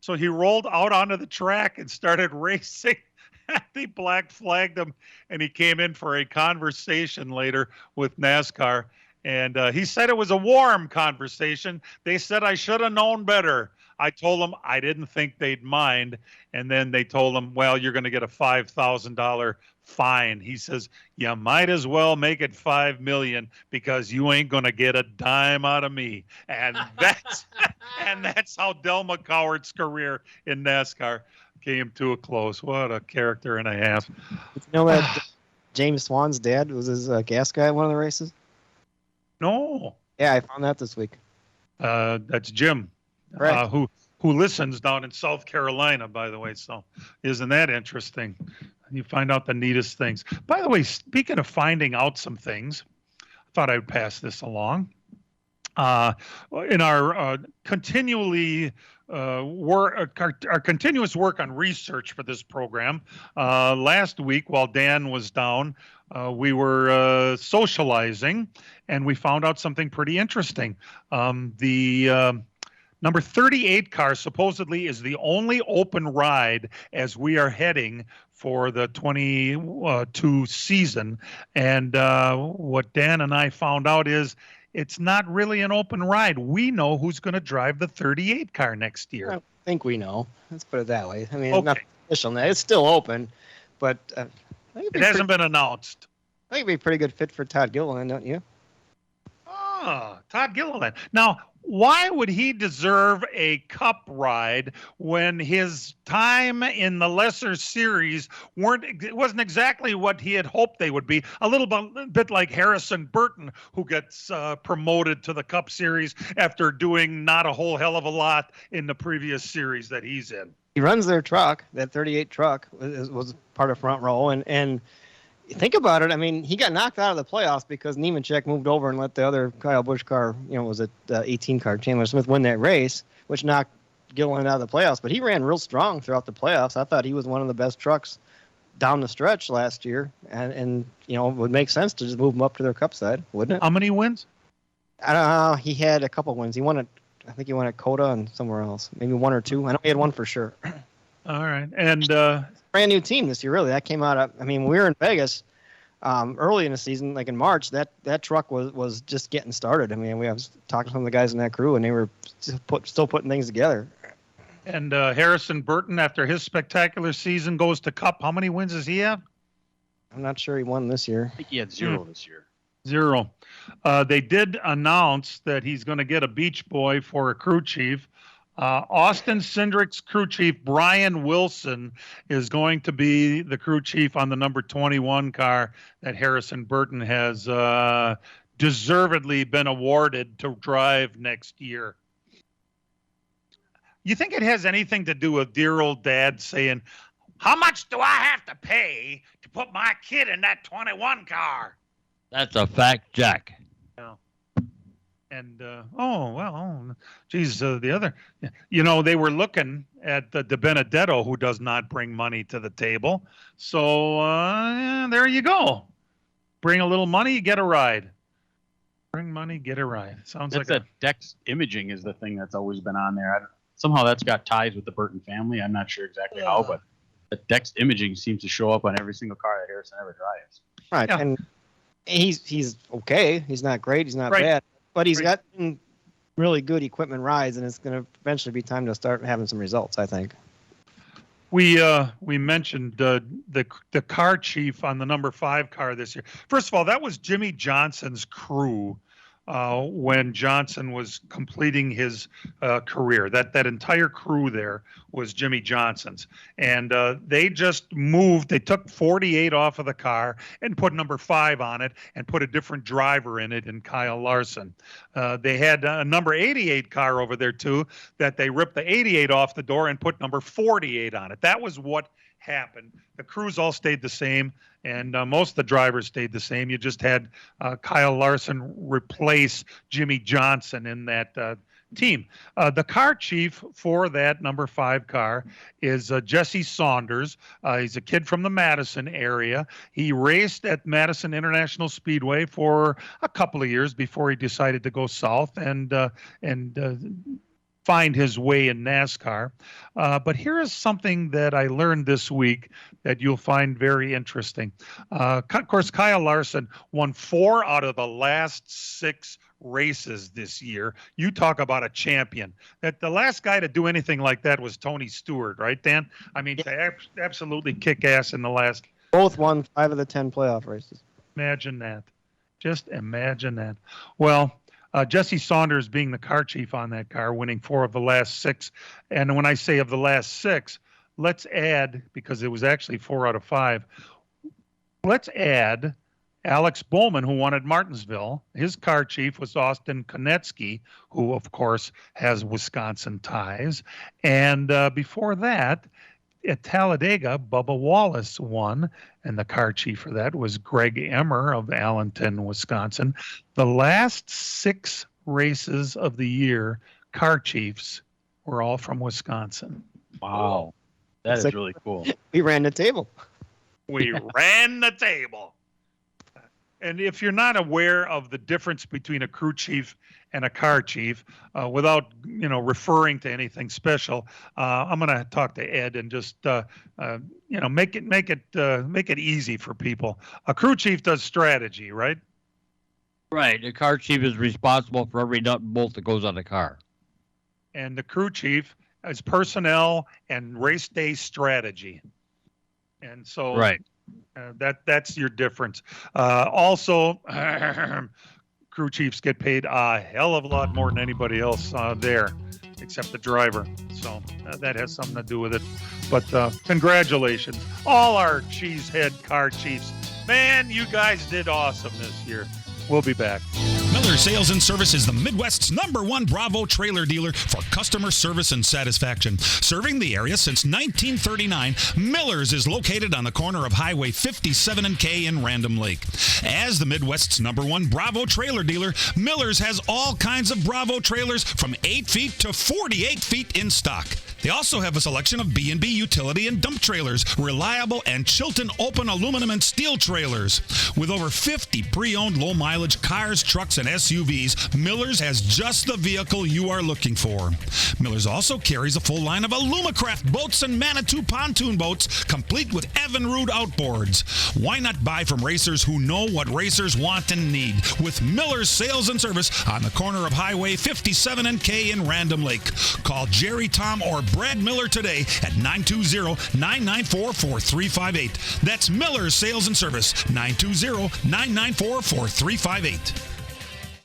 So he rolled out onto the track and started racing. They black flagged him, and he came in for a conversation later with NASCAR. And he said it was a warm conversation. They said I should have known better. I told them I didn't think they'd mind. And then they told him, well, you're going to get a $5,000 fine. He says, you might as well make it $5 million because you ain't going to get a dime out of me. And that's how Del McCoward's career in NASCAR came to a close. What a character and a half. Did you know that James Swan's dad was his gas guy at one of the races? No. Yeah, I found that this week. That's Jim, who listens down in South Carolina, by the way. So isn't that interesting? You find out the neatest things. By the way, speaking of finding out some things, I thought I'd pass this along. In our continuous work on research for this program, last week while Dan was down, we were socializing, and we found out something pretty interesting. The number 38 car supposedly is the only open ride as we are heading for the 22 season. And what Dan and I found out is it's not really an open ride. We know who's going to drive the 38 car next year. I think we know. Let's put it that way. I mean, it's not official now. It's still open, but it hasn't been announced. I think it'd be a pretty good fit for Todd Gilliland, don't you? Todd Gilliland. Now, why would he deserve a cup ride when his time in the lesser series wasn't exactly what he had hoped they would be? A little bit like Harrison Burton, who gets promoted to the Cup Series after doing not a whole hell of a lot in the previous series that he's in. He runs their truck. That 38 truck was part of Front Row, and think about it. I mean, he got knocked out of the playoffs because Nemechek moved over and let the other Kyle Busch car, was it 18 car, Chandler Smith, win that race, which knocked Gilliland out of the playoffs. But he ran real strong throughout the playoffs. I thought he was one of the best trucks down the stretch last year, and it would make sense to just move him up to their Cup side, wouldn't it? How many wins? I don't know. He had a couple wins. I think he won at Coda and somewhere else, maybe one or two. I know he had one for sure. All right, and brand new team this year, really. That came out. We were in Vegas early in the season, like in March. That truck was just getting started. We was talking to some of the guys in that crew, and they were still putting things together. And Harrison Burton, after his spectacular season, goes to Cup. How many wins does he have? I'm not sure he won this year. I think he had 0 this year. 0. They did announce that he's going to get a beach boy for a crew chief. Austin Cindric's crew chief, Brian Wilson, is going to be the crew chief on the number 21 car that Harrison Burton has deservedly been awarded to drive next year. You think it has anything to do with dear old dad saying, how much do I have to pay to put my kid in that 21 car? That's a fact, Jack. Yeah. And, the other, they were looking at the Benedetto, who does not bring money to the table. So there you go. Bring a little money, get a ride. Bring money, get a ride. Sounds that's like Dex Imaging is the thing that's always been on there. Somehow that's got ties with the Burton family. I'm not sure exactly how, but the Dex Imaging seems to show up on every single car that Harrison ever drives. Right, yeah. And he's okay. He's not great. He's not bad. But he's got really good equipment rides, and it's going to eventually be time to start having some results, I think. We mentioned the car chief on the number 5 car this year. First of all, that was Jimmy Johnson's crew when Johnson was completing his career. That entire crew there was Jimmy Johnson's. And they just moved. They took 48 off of the car and put number 5 on it and put a different driver in it in Kyle Larson. They had a number 88 car over there, too, that they ripped the 88 off the door and put number 48 on it. That was what happened. The crews all stayed the same, and most of the drivers stayed the same. You just had Kyle Larson replace Jimmy Johnson in that team. The car chief for that number 5 car is Jesse Saunders. He's a kid from the Madison area. He raced at Madison International Speedway for a couple of years before he decided to go south and find his way in NASCAR. But here is something that I learned this week that you'll find very interesting. Of course, Kyle Larson won 4 out of the last 6 races this year. You talk about a champion. That the last guy to do anything like that was Tony Stewart, right, Dan? I mean, to absolutely kick ass in the last. Both won 5 of the 10 playoff races. Imagine that. Just imagine that. Well, Jesse Saunders being the car chief on that car, winning 4 of the last 6. And when I say of the last 6, let's add, because it was actually 4 out of 5, let's add Alex Bowman, who won at Martinsville. His car chief was Austin Konetsky, who, of course, has Wisconsin ties. And before that, at Talladega, Bubba Wallace won, and the car chief for that was Greg Emmer of Allenton, Wisconsin. The last 6 races of the year, car chiefs were all from Wisconsin. Wow. That is really cool. We ran the table. We ran the table. And if you're not aware of the difference between a crew chief and a car chief, without referring to anything special, I'm going to talk to Ed and just make it easy for people. A crew chief does strategy, right? Right. The car chief is responsible for every nut and bolt that goes on the car. And the crew chief is personnel and race day strategy. And so right. That's your difference. Also, crew chiefs get paid a hell of a lot more than anybody else there, except the driver. So that has something to do with it. But congratulations, all our cheesehead car chiefs. Man, you guys did awesome this year. We'll be back. Miller Sales and Service is the Midwest's #1 Bravo trailer dealer for customer service and satisfaction. Serving the area since 1939, Miller's is located on the corner of Highway 57 and K in Random Lake. As the Midwest's #1 Bravo trailer dealer, Miller's has all kinds of Bravo trailers from 8 feet to 48 feet in stock. They also have a selection of B&B utility and dump trailers, reliable and Chilton open aluminum and steel trailers. With over 50 pre-owned low-mileage cars, trucks, and SUVs, Miller's has just the vehicle you are looking for. Miller's also carries a full line of Alumacraft boats and Manitou pontoon boats, complete with Evinrude outboards. Why not buy from racers who know what racers want and need? With Miller's Sales and Service on the corner of Highway 57 and K in Random Lake. Call Jerry, Tom, or Brad Miller today at 920-994-4358. That's Miller's Sales and Service, 920-994-4358.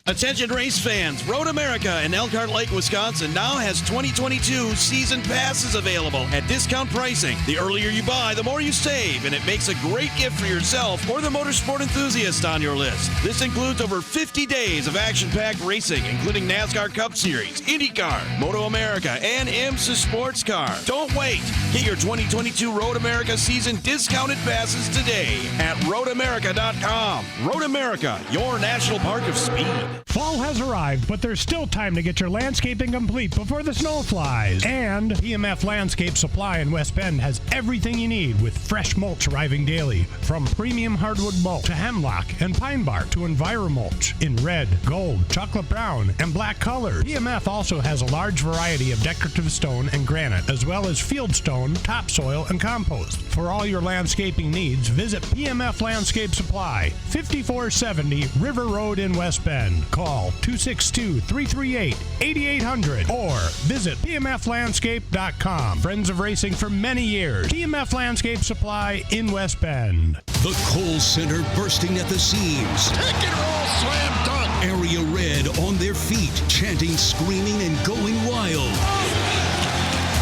Attention race fans, Road America in Elkhart Lake, Wisconsin now has 2022 season passes available at discount pricing. The earlier you buy, the more you save, and it makes a great gift for yourself or the motorsport enthusiast on your list. This includes over 50 days of action-packed racing, including NASCAR Cup Series, IndyCar, Moto America, and IMSA Sports Car. Don't wait. Get your 2022 Road America season discounted passes today at roadamerica.com. Road America, your national park of speed. Fall has arrived, but there's still time to get your landscaping complete before the snow flies. And PMF Landscape Supply in West Bend has everything you need with fresh mulch arriving daily. From premium hardwood mulch to hemlock and pine bark to EnviroMulch in red, gold, chocolate brown, and black colors. PMF also has a large variety of decorative stone and granite, as well as field stone, topsoil, and compost. For all your landscaping needs, visit PMF Landscape Supply, 5470 River Road in West Bend. Call 262-338-8800 or visit pmflandscape.com. Friends of racing for many years. PMF Landscape Supply in West Bend. The Kohl Center bursting at the seams. Pick and roll slam dunk. Area Red on their feet, chanting, screaming, and going wild.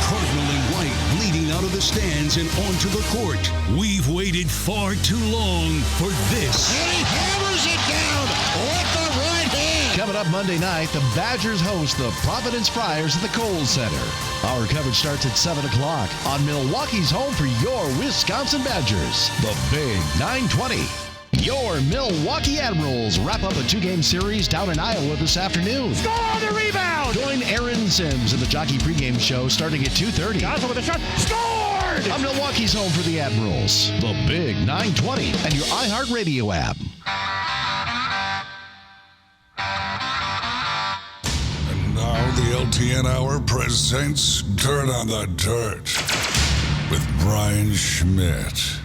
Cardinal and white bleeding out of the stands and onto the court. We've waited far too long for this. And he hammers it down with the right hand. Coming up Monday night, the Badgers host the Providence Friars at the Kohl Center. Our coverage starts at 7 o'clock on Milwaukee's home for your Wisconsin Badgers, the Big 920. Your Milwaukee Admirals wrap up a 2-game series down in Iowa this afternoon. Score on the rebound! Join Aaron Sims in the Jockey pregame show starting at 2:30. Johnson with a shot. Scored! On Milwaukee's home for the Admirals, the Big 920, and your iHeartRadio app. And now the LTN Hour presents Dirt on the Dirt with Brian Schmidt.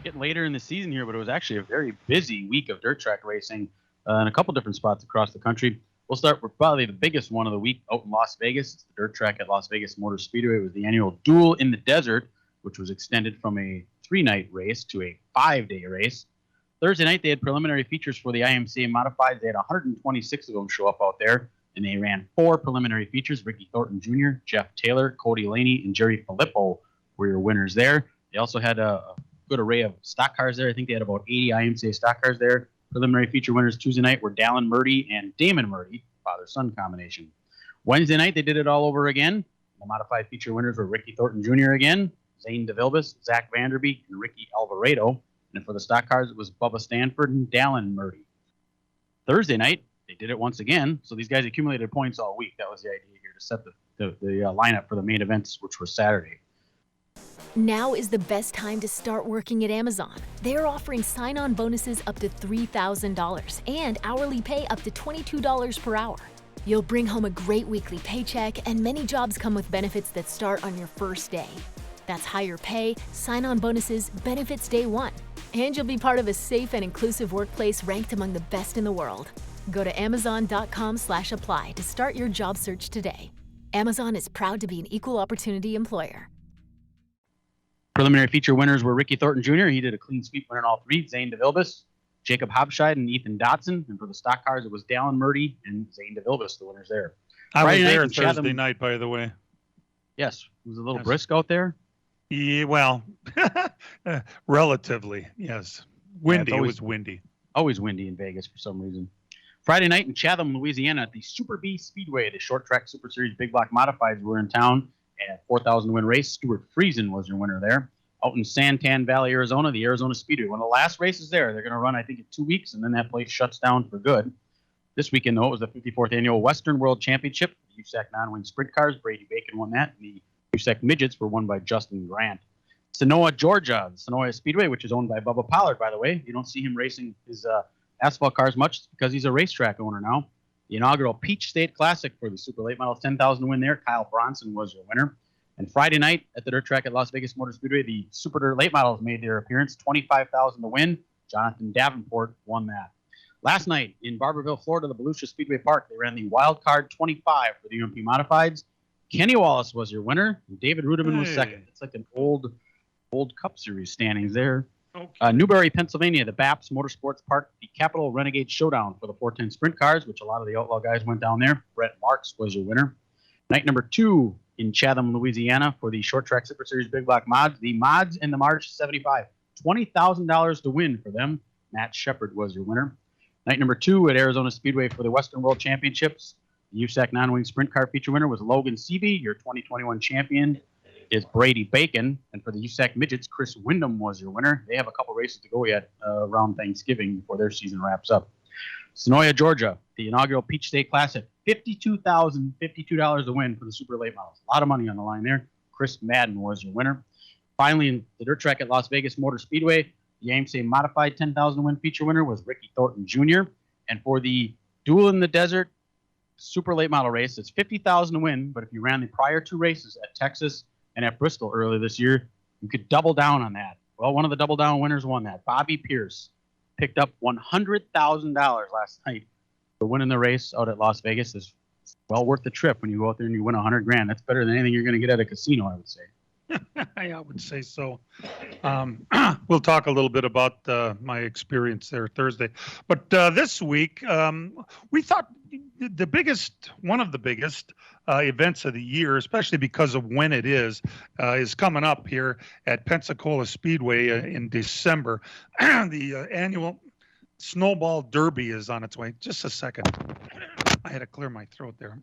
Getting later in the season here, but it was actually a very busy week of dirt track racing in a couple different spots across the country. We'll start with probably the biggest one of the week out in Las Vegas. It's the dirt track at Las Vegas Motor Speedway. It was the annual Duel in the Desert, which was extended from a 3-night race to a 5-day race. Thursday night, they had preliminary features for the IMCA Modifieds. They had 126 of them show up out there, and they ran 4 preliminary features. Ricky Thornton Jr., Jeff Taylor, Cody Laney, and Jerry Filippo were your winners there. They also had a good array of stock cars there. I think they had about 80 IMCA stock cars there. Preliminary feature winners Tuesday night were Dallin Murdy and Damon Murdy, father-son combination. Wednesday night, they did it all over again. The modified feature winners were Ricky Thornton Jr. again, Zane DeVilbiss, Zach Vanderbeek, and Ricky Alvarado. And for the stock cars, it was Bubba Stanford and Dallin Murdy. Thursday night, they did it once again. So these guys accumulated points all week. That was the idea here, to set the lineup for the main events, which were Saturday. Now is the best time to start working at Amazon. They're offering sign-on bonuses up to $3,000 and hourly pay up to $22 per hour. You'll bring home a great weekly paycheck, and many jobs come with benefits that start on your first day. That's higher pay, sign-on bonuses, benefits day one. And you'll be part of a safe and inclusive workplace ranked among the best in the world. Go to amazon.com/apply to start your job search today. Amazon is proud to be an equal opportunity employer. Preliminary feature winners were Ricky Thornton Jr. He did a clean sweep winning all 3. Zane DeVilbiss, Jacob Hobscheid, and Ethan Dotson. And for the stock cars, it was Dallin Murdy and Zane DeVilbiss, the winners there. I was Friday there night in Thursday Chatham, night, by the way. Yes. It was a little brisk out there. Yeah, well, relatively, yes. Windy. Yeah, It was windy. Always windy in Vegas for some reason. Friday night in Chatham, Louisiana at the Super B Speedway, the short track Super Series Big Block Modifieds were in town. And at 4,000 win race, Stuart Friesen was your winner there. Out in Santan Valley, Arizona, the Arizona Speedway. One of the last races there. They're going to run, I think, in 2 weeks, and then that place shuts down for good. This weekend, though, it was the 54th Annual Western World Championship. The USAC non-wing sprint cars, Brady Bacon won that. And the USAC midgets were won by Justin Grant. Sonoa, Georgia, the Sonoa Speedway, which is owned by Bubba Pollard, by the way. You don't see him racing his asphalt cars much because he's a racetrack owner now. The inaugural Peach State Classic for the Super Late Models 10,000 win there. Kyle Bronson was your winner. And Friday night at the dirt track at Las Vegas Motor Speedway, the Super Dirt Late Models made their appearance. $25,000 to win. Jonathan Davenport won that. Last night in Barberville, Florida, the Volusia Speedway Park, they ran the Wild Card 25 for the UMP Modifieds. Kenny Wallace was your winner. And David Ruderman was second. It's like an old Cup Series standings there. Okay. Newbury, Pennsylvania, the BAPS Motorsports Park, the Capital Renegade Showdown for the 410 Sprint Cars, which a lot of the Outlaw guys went down there. Brett Marks was your winner. Night number 2 in Chatham, Louisiana for the Short Track Super Series Big Block Mods. The Mods and the March 75. $20,000 to win for them. Matt Shepard was your winner. Night number 2 at Arizona Speedway for the Western World Championships. The USAC non-wing sprint car feature winner was Logan Seavey. Your 2021 champion is Brady Bacon. And for the USAC midgets, Chris Wyndham was your winner. They have a couple races to go yet around Thanksgiving before their season wraps up. Sonoya, Georgia, the inaugural Peach State Classic. $52,052 to win for the Super Late Models. A lot of money on the line there. Chris Madden was your winner. Finally, in the dirt track at Las Vegas Motor Speedway, the AMC Modified 10,000 win feature winner was Ricky Thornton Jr. And for the Duel in the Desert Super Late Model race, it's $50,000 to win, but if you ran the prior 2 races at Texas and at Bristol earlier this year, you could double down on that. Well, one of the double down winners won that. Bobby Pierce picked up $100,000 last night for winning the race out at Las Vegas. Is well worth the trip when you go out there and you win $100,000. That's better than anything you're going to get at a casino, I would say. I would say so. We'll talk a little bit about my experience there Thursday. But this week, we thought one of the biggest events of the year, especially because of when it is coming up here at Pensacola Speedway in December. The annual Snowball Derby is on its way. Just a second. I had to clear my throat there.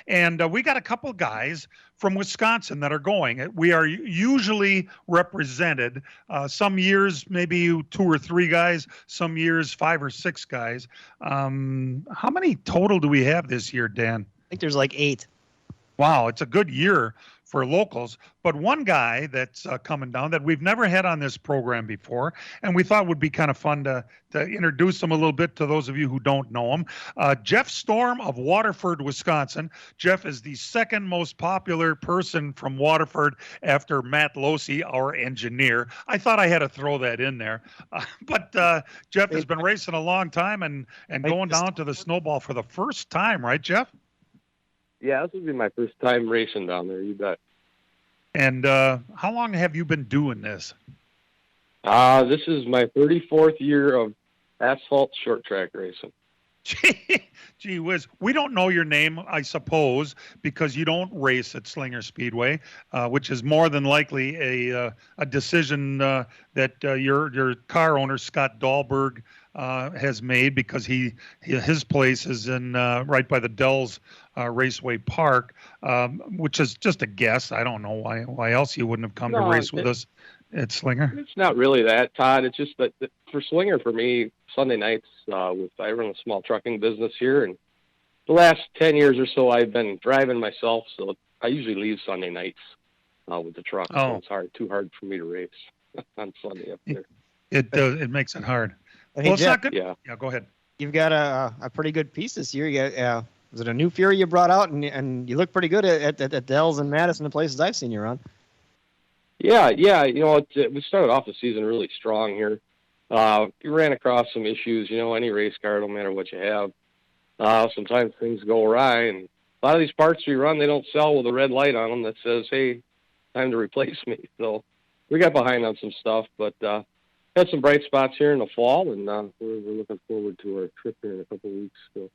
And we got a couple guys from Wisconsin that are going. We are usually represented. Some years, maybe 2 or 3 guys. Some years, 5 or 6 guys. How many total do we have this year, Dan? I think there's like 8. Wow, it's a good year for locals, but one guy that's coming down that we've never had on this program before, and we thought would be kind of fun to introduce him a little bit to those of you who don't know him. Jeff Storm of Waterford, Wisconsin. Jeff is the second most popular person from Waterford after Matt Losey, our engineer. I thought I had to throw that in there. But Jeff has been racing a long time and going down to the Snowball for the first time, right, Jeff? Yeah, this will be my first time racing down there, you bet. And how long have you been doing this? This is my 34th year of asphalt short track racing. Gee whiz. We don't know your name, I suppose, because you don't race at Slinger Speedway, which is more than likely a decision that your car owner, Scott Dahlberg, has made, because his place is in right by the Dells Raceway Park, which is just a guess. I don't know why else you wouldn't have come to race with us at Slinger. It's not really that, Todd. It's just that for Slinger, for me, Sunday nights, I run a small trucking business here, and the last 10 years or so I've been driving myself, so I usually leave Sunday nights with the truck. So it's too hard for me to race on Sunday up there. It makes it hard. Hey, Well, it's Jeff, not good. Yeah, go ahead. You've got a pretty good piece this year. You got, was it a new Fury you brought out, and you look pretty good at Dells and Madison, the places I've seen you run. Yeah. We started off the season really strong here. We ran across some issues. Any race car, no matter what you have, sometimes things go awry, and a lot of these parts we run, they don't sell with a red light on them that says, "Hey, time to replace me." So we got behind on some stuff, but had some bright spots here in the fall, and we're looking forward to our trip here in a couple of weeks. So.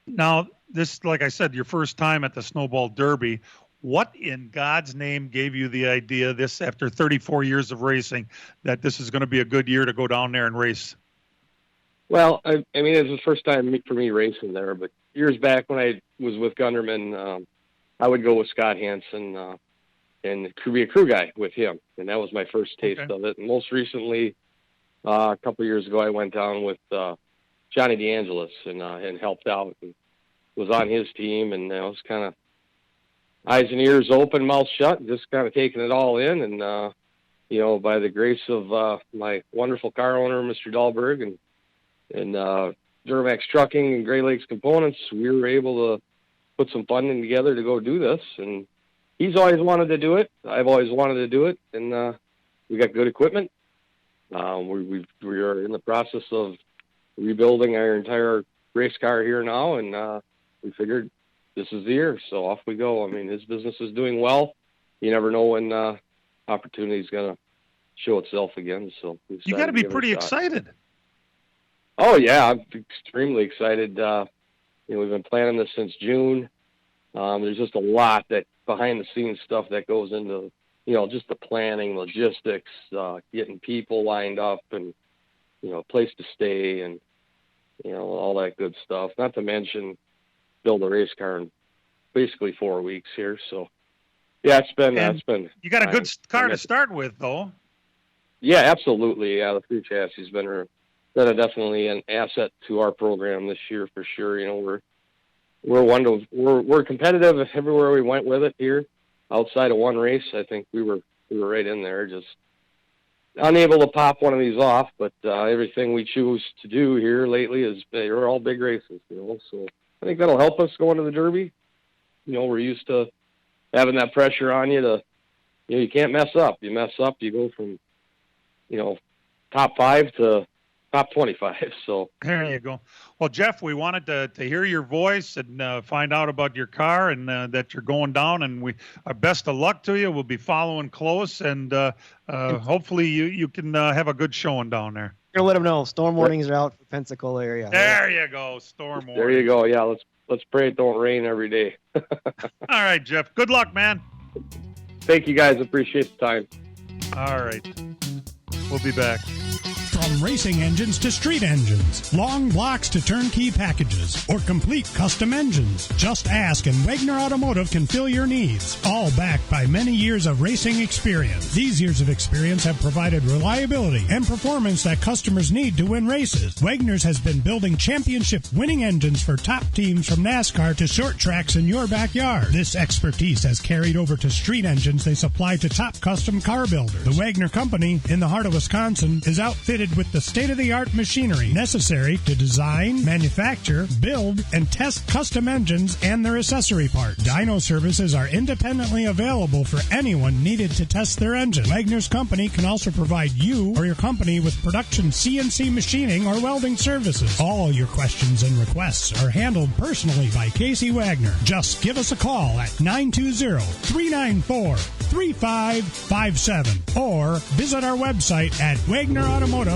Now, this, like I said, your first time at the Snowball Derby. What in God's name gave you the idea, this after 34 years of racing, that this is going to be a good year to go down there and race? Well, I mean, it was the first time for me racing there, but years back when I was with Gunderman, I would go with Scott Hansen and be a crew guy with him, and that was my first taste of it. And most recently, a couple of years ago, I went down with Johnny DeAngelis and helped out and was on his team, and I was kind of eyes and ears open, mouth shut, just kind of taking it all in. And, by the grace of my wonderful car owner, Mr. Dahlberg, and Duramax Trucking and Gray Lakes Components, we were able to put some funding together to go do this. And he's always wanted to do it. I've always wanted to do it. And we got good equipment. We are in the process of rebuilding our entire race car here now, and we figured this is the year, so off we go. I mean, his business is doing well. You never know when opportunity is going to show itself again. So you got to be pretty excited. Oh yeah, I'm extremely excited. We've been planning this since June. There's just a lot that behind the scenes stuff that goes into, just the planning, logistics, getting people lined up, and place to stay, and all that good stuff. Not to mention build a race car in basically 4 weeks here. So yeah, it's been you got a good car to start with, though. Yeah, absolutely. Yeah, the free chassis has been definitely an asset to our program this year for sure. We're competitive everywhere we went with it here. Outside of one race, I think we were right in there, just unable to pop one of these off. But everything we choose to do here lately are all big races, So I think that'll help us going to the Derby. We're used to having that pressure on you to, you can't mess up. You mess up, you go from, top 5 to top 25. So there you go. Well, Jeff, we wanted to hear your voice and find out about your car, and that you're going down, and our best of luck to you. We'll be following close, and hopefully you can have a good showing down there. You're gonna let them know storm warnings are out for Pensacola area. There you go, storm warning. There you go. Yeah, let's pray it don't rain every day. All right, Jeff. Good luck, man. Thank you, guys. Appreciate the time. All right. We'll be back. From racing engines to street engines, long blocks to turnkey packages, or complete custom engines. Just ask and Wagner Automotive can fill your needs. All backed by many years of racing experience. These years of experience have provided reliability and performance that customers need to win races. Wagner's has been building championship winning engines for top teams from NASCAR to short tracks in your backyard. This expertise has carried over to street engines they supply to top custom car builders. The Wagner Company in the heart of Wisconsin is outfitted with the state-of-the-art machinery necessary to design, manufacture, build, and test custom engines and their accessory parts. Dyno services are independently available for anyone needed to test their engine. Wagner's Company can also provide you or your company with production CNC machining or welding services. All your questions and requests are handled personally by Casey Wagner. Just give us a call at 920-394-3557 or visit our website at wagnerautomotive.com.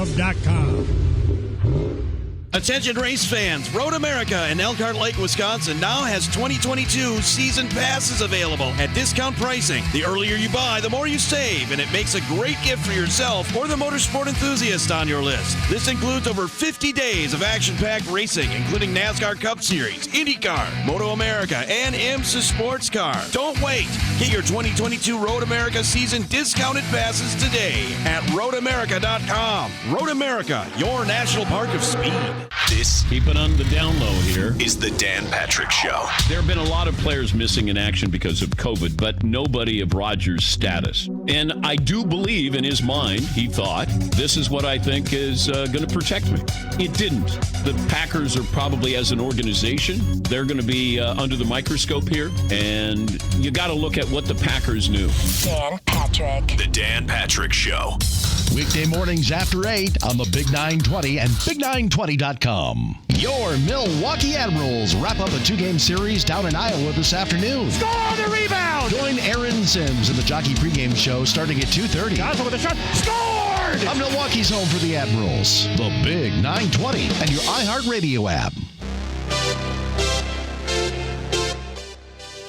Attention race fans, Road America in Elkhart Lake, Wisconsin now has 2022 season passes available at discount pricing. The earlier you buy, the more you save, and it makes a great gift for yourself or the motorsport enthusiast on your list. This includes over 50 days of action-packed racing, including NASCAR Cup Series, IndyCar, Moto America, and IMSA Sports Car. Don't wait. Get your 2022 Road America season discounted passes today at roadamerica.com. Road America, your national park of speed. This, keep it on the down low here, is the Dan Patrick Show. There have been a lot of players missing in action because of COVID, but nobody of Rogers' status. And I do believe in his mind, he thought, this is what I think is going to protect me. It didn't. The Packers are probably, as an organization, they're going to be under the microscope here. And you got to look at what the Packers knew. Dan Patrick. The Dan Patrick Show. Weekday mornings after 8 on the Big 920 and Big920.com. Your Milwaukee Admirals wrap up a two-game series down in Iowa this afternoon. Score on the rebound! Join Aaron Sims in the Jockey pregame show starting at 2:30. Johnson with a shot. Scored! On Milwaukee's home for the Admirals, the Big 920 and your iHeartRadio app.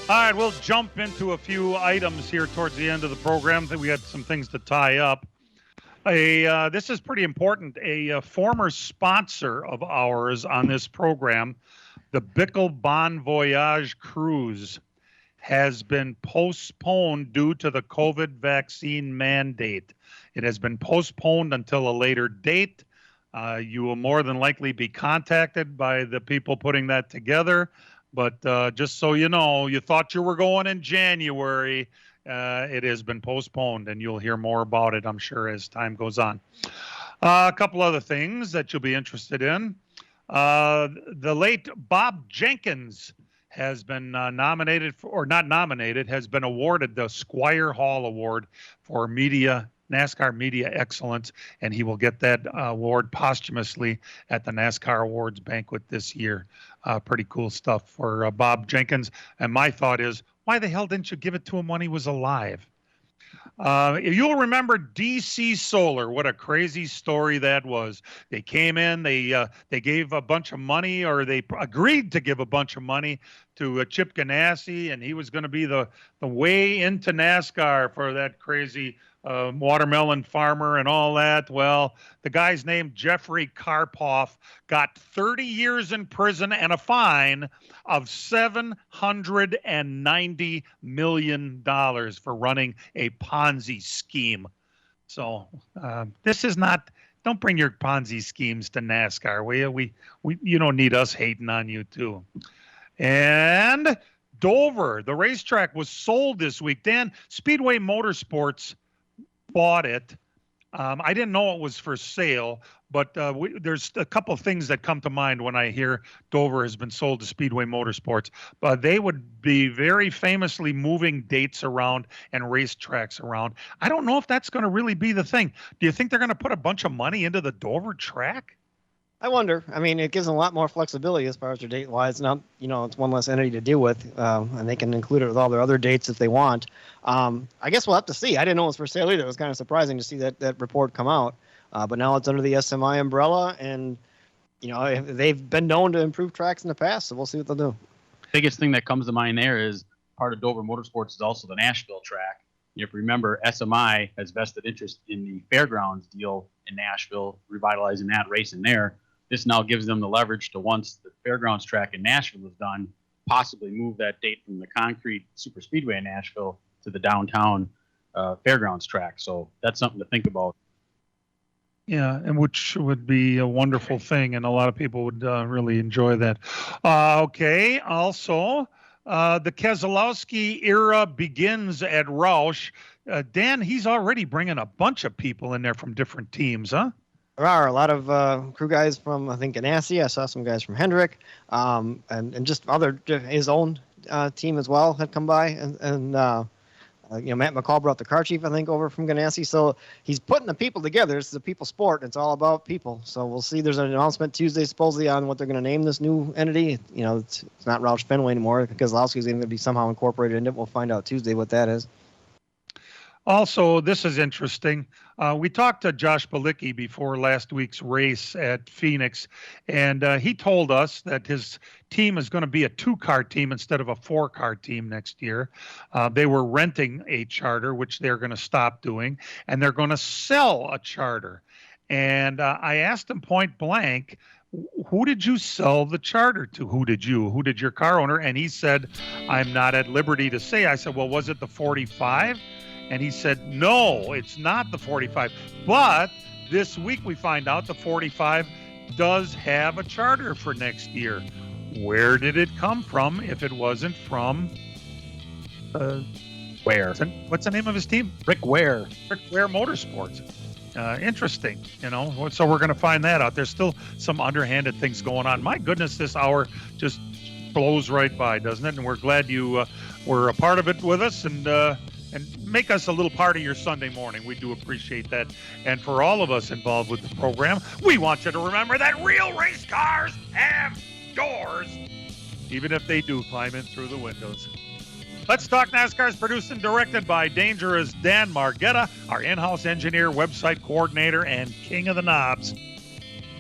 All right, we'll jump into a few items here towards the end of the program. We had some things to tie up. This is pretty important. A former sponsor of ours on this program, the Bickle Bon Voyage Cruise, has been postponed due to the COVID vaccine mandate. It has been postponed until a later date. You will more than likely be contacted by the people putting that together. But just so you know, you thought you were going in January. It has been postponed, and you'll hear more about it, I'm sure, as time goes on. A couple other things that you'll be interested in. The late Bob Jenkins has been nominated, has been awarded the Squire Hall Award for NASCAR Media Excellence, and he will get that award posthumously at the NASCAR Awards banquet this year. Pretty cool stuff for Bob Jenkins. And my thought is, why the hell didn't you give it to him when he was alive? You'll remember DC Solar. What a crazy story that was. They came in, they gave a bunch of money, or they agreed to give a bunch of money to Chip Ganassi, and he was going to be the way into NASCAR for that crazy watermelon farmer and all that. Well, the guy's named Jeffrey Karpoff got 30 years in prison and a fine of $790 million for running a Ponzi scheme. So this is not, don't bring your Ponzi schemes to NASCAR. We you don't need us hating on you too. And Dover, the racetrack, was sold this week. Dan, Speedway Motorsports bought it. I didn't know it was for sale, but there's a couple of things that come to mind when I hear Dover has been sold to Speedway Motorsports. They would be very famously moving dates around and racetracks around. I don't know if that's going to really be the thing. Do you think they're going to put a bunch of money into the Dover track? I wonder. I mean, it gives them a lot more flexibility as far as their date-wise. Now, it's one less entity to deal with, and they can include it with all their other dates if they want. I guess we'll have to see. I didn't know it was for sale either. It was kind of surprising to see that report come out. But now it's under the SMI umbrella, and, they've been known to improve tracks in the past, so we'll see what they'll do. Biggest thing that comes to mind there is part of Dover Motorsports is also the Nashville track. If you remember, SMI has vested interest in the fairgrounds deal in Nashville, revitalizing that racing there. This now gives them the leverage to, once the fairgrounds track in Nashville is done, possibly move that date from the concrete super speedway in Nashville to the downtown fairgrounds track. So that's something to think about. Yeah, and which would be a wonderful thing, and a lot of people would really enjoy that. Okay, also, the Keselowski era begins at Roush. Dan, he's already bringing a bunch of people in there from different teams, huh? There are a lot of crew guys from, I think, Ganassi. I saw some guys from Hendrick, and just his own team as well had come by, and Matt McCall brought the car chief, I think, over from Ganassi. So he's putting the people together. This is a people sport. It's all about people. So we'll see. There's an announcement Tuesday, supposedly, on what they're going to name this new entity. It's not Roush Fenway anymore, because Keselowski's going to be somehow incorporated in it. We'll find out Tuesday what that is. Also, this is interesting. We talked to Josh Balicki before last week's race at Phoenix, and he told us that his team is going to be a 2-car team instead of a 4-car team next year. They were renting a charter, which they're going to stop doing, and they're going to sell a charter. And I asked him point blank, who did you sell the charter to? Who did your car owner? And he said, I'm not at liberty to say. I said, well, was it the 45? And he said, no, it's not the 45. But this week we find out the 45 does have a charter for next year. Where did it come from if it wasn't from Ware? What's the name of his team? Rick Ware. Rick Ware Motorsports. Interesting, so we're going to find that out. There's still some underhanded things going on. My goodness, this hour just blows right by, doesn't it? And we're glad you were a part of it with us, and make us a little part of your Sunday morning. We do appreciate that. And for all of us involved with the program, we want you to remember that real race cars have doors, even if they do climb in through the windows. Let's Talk NASCAR is produced and directed by Dangerous Dan Margetta, our in-house engineer, website coordinator, and king of the knobs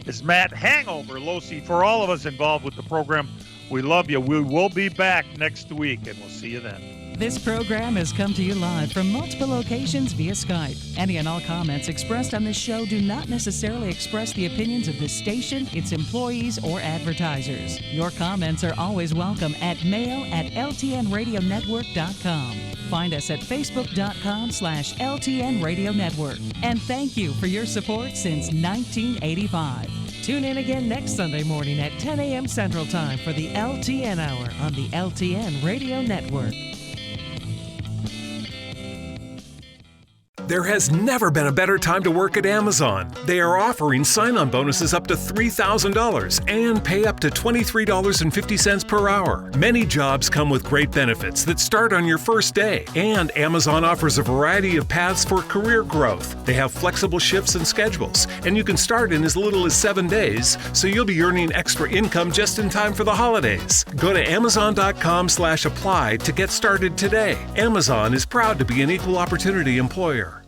is Matt Hangover Losi. For all of us involved with the program, we love you. We will be back next week, and we'll see you then. This program has come to you live from multiple locations via Skype. Any and all comments expressed on this show do not necessarily express the opinions of this station, its employees, or advertisers. Your comments are always welcome at mail@ltnradionetwork.com. Find us at facebook.com/LTN Radio Network. And thank you for your support since 1985. Tune in again next Sunday morning at 10 a.m. Central Time for the LTN Hour on the LTN Radio Network. There has never been a better time to work at Amazon. They are offering sign-on bonuses up to $3,000 and pay up to $23.50 per hour. Many jobs come with great benefits that start on your first day, and Amazon offers a variety of paths for career growth. They have flexible shifts and schedules, and you can start in as little as 7 days, so you'll be earning extra income just in time for the holidays. Go to Amazon.com/apply to get started today. Amazon is proud to be an equal opportunity employer.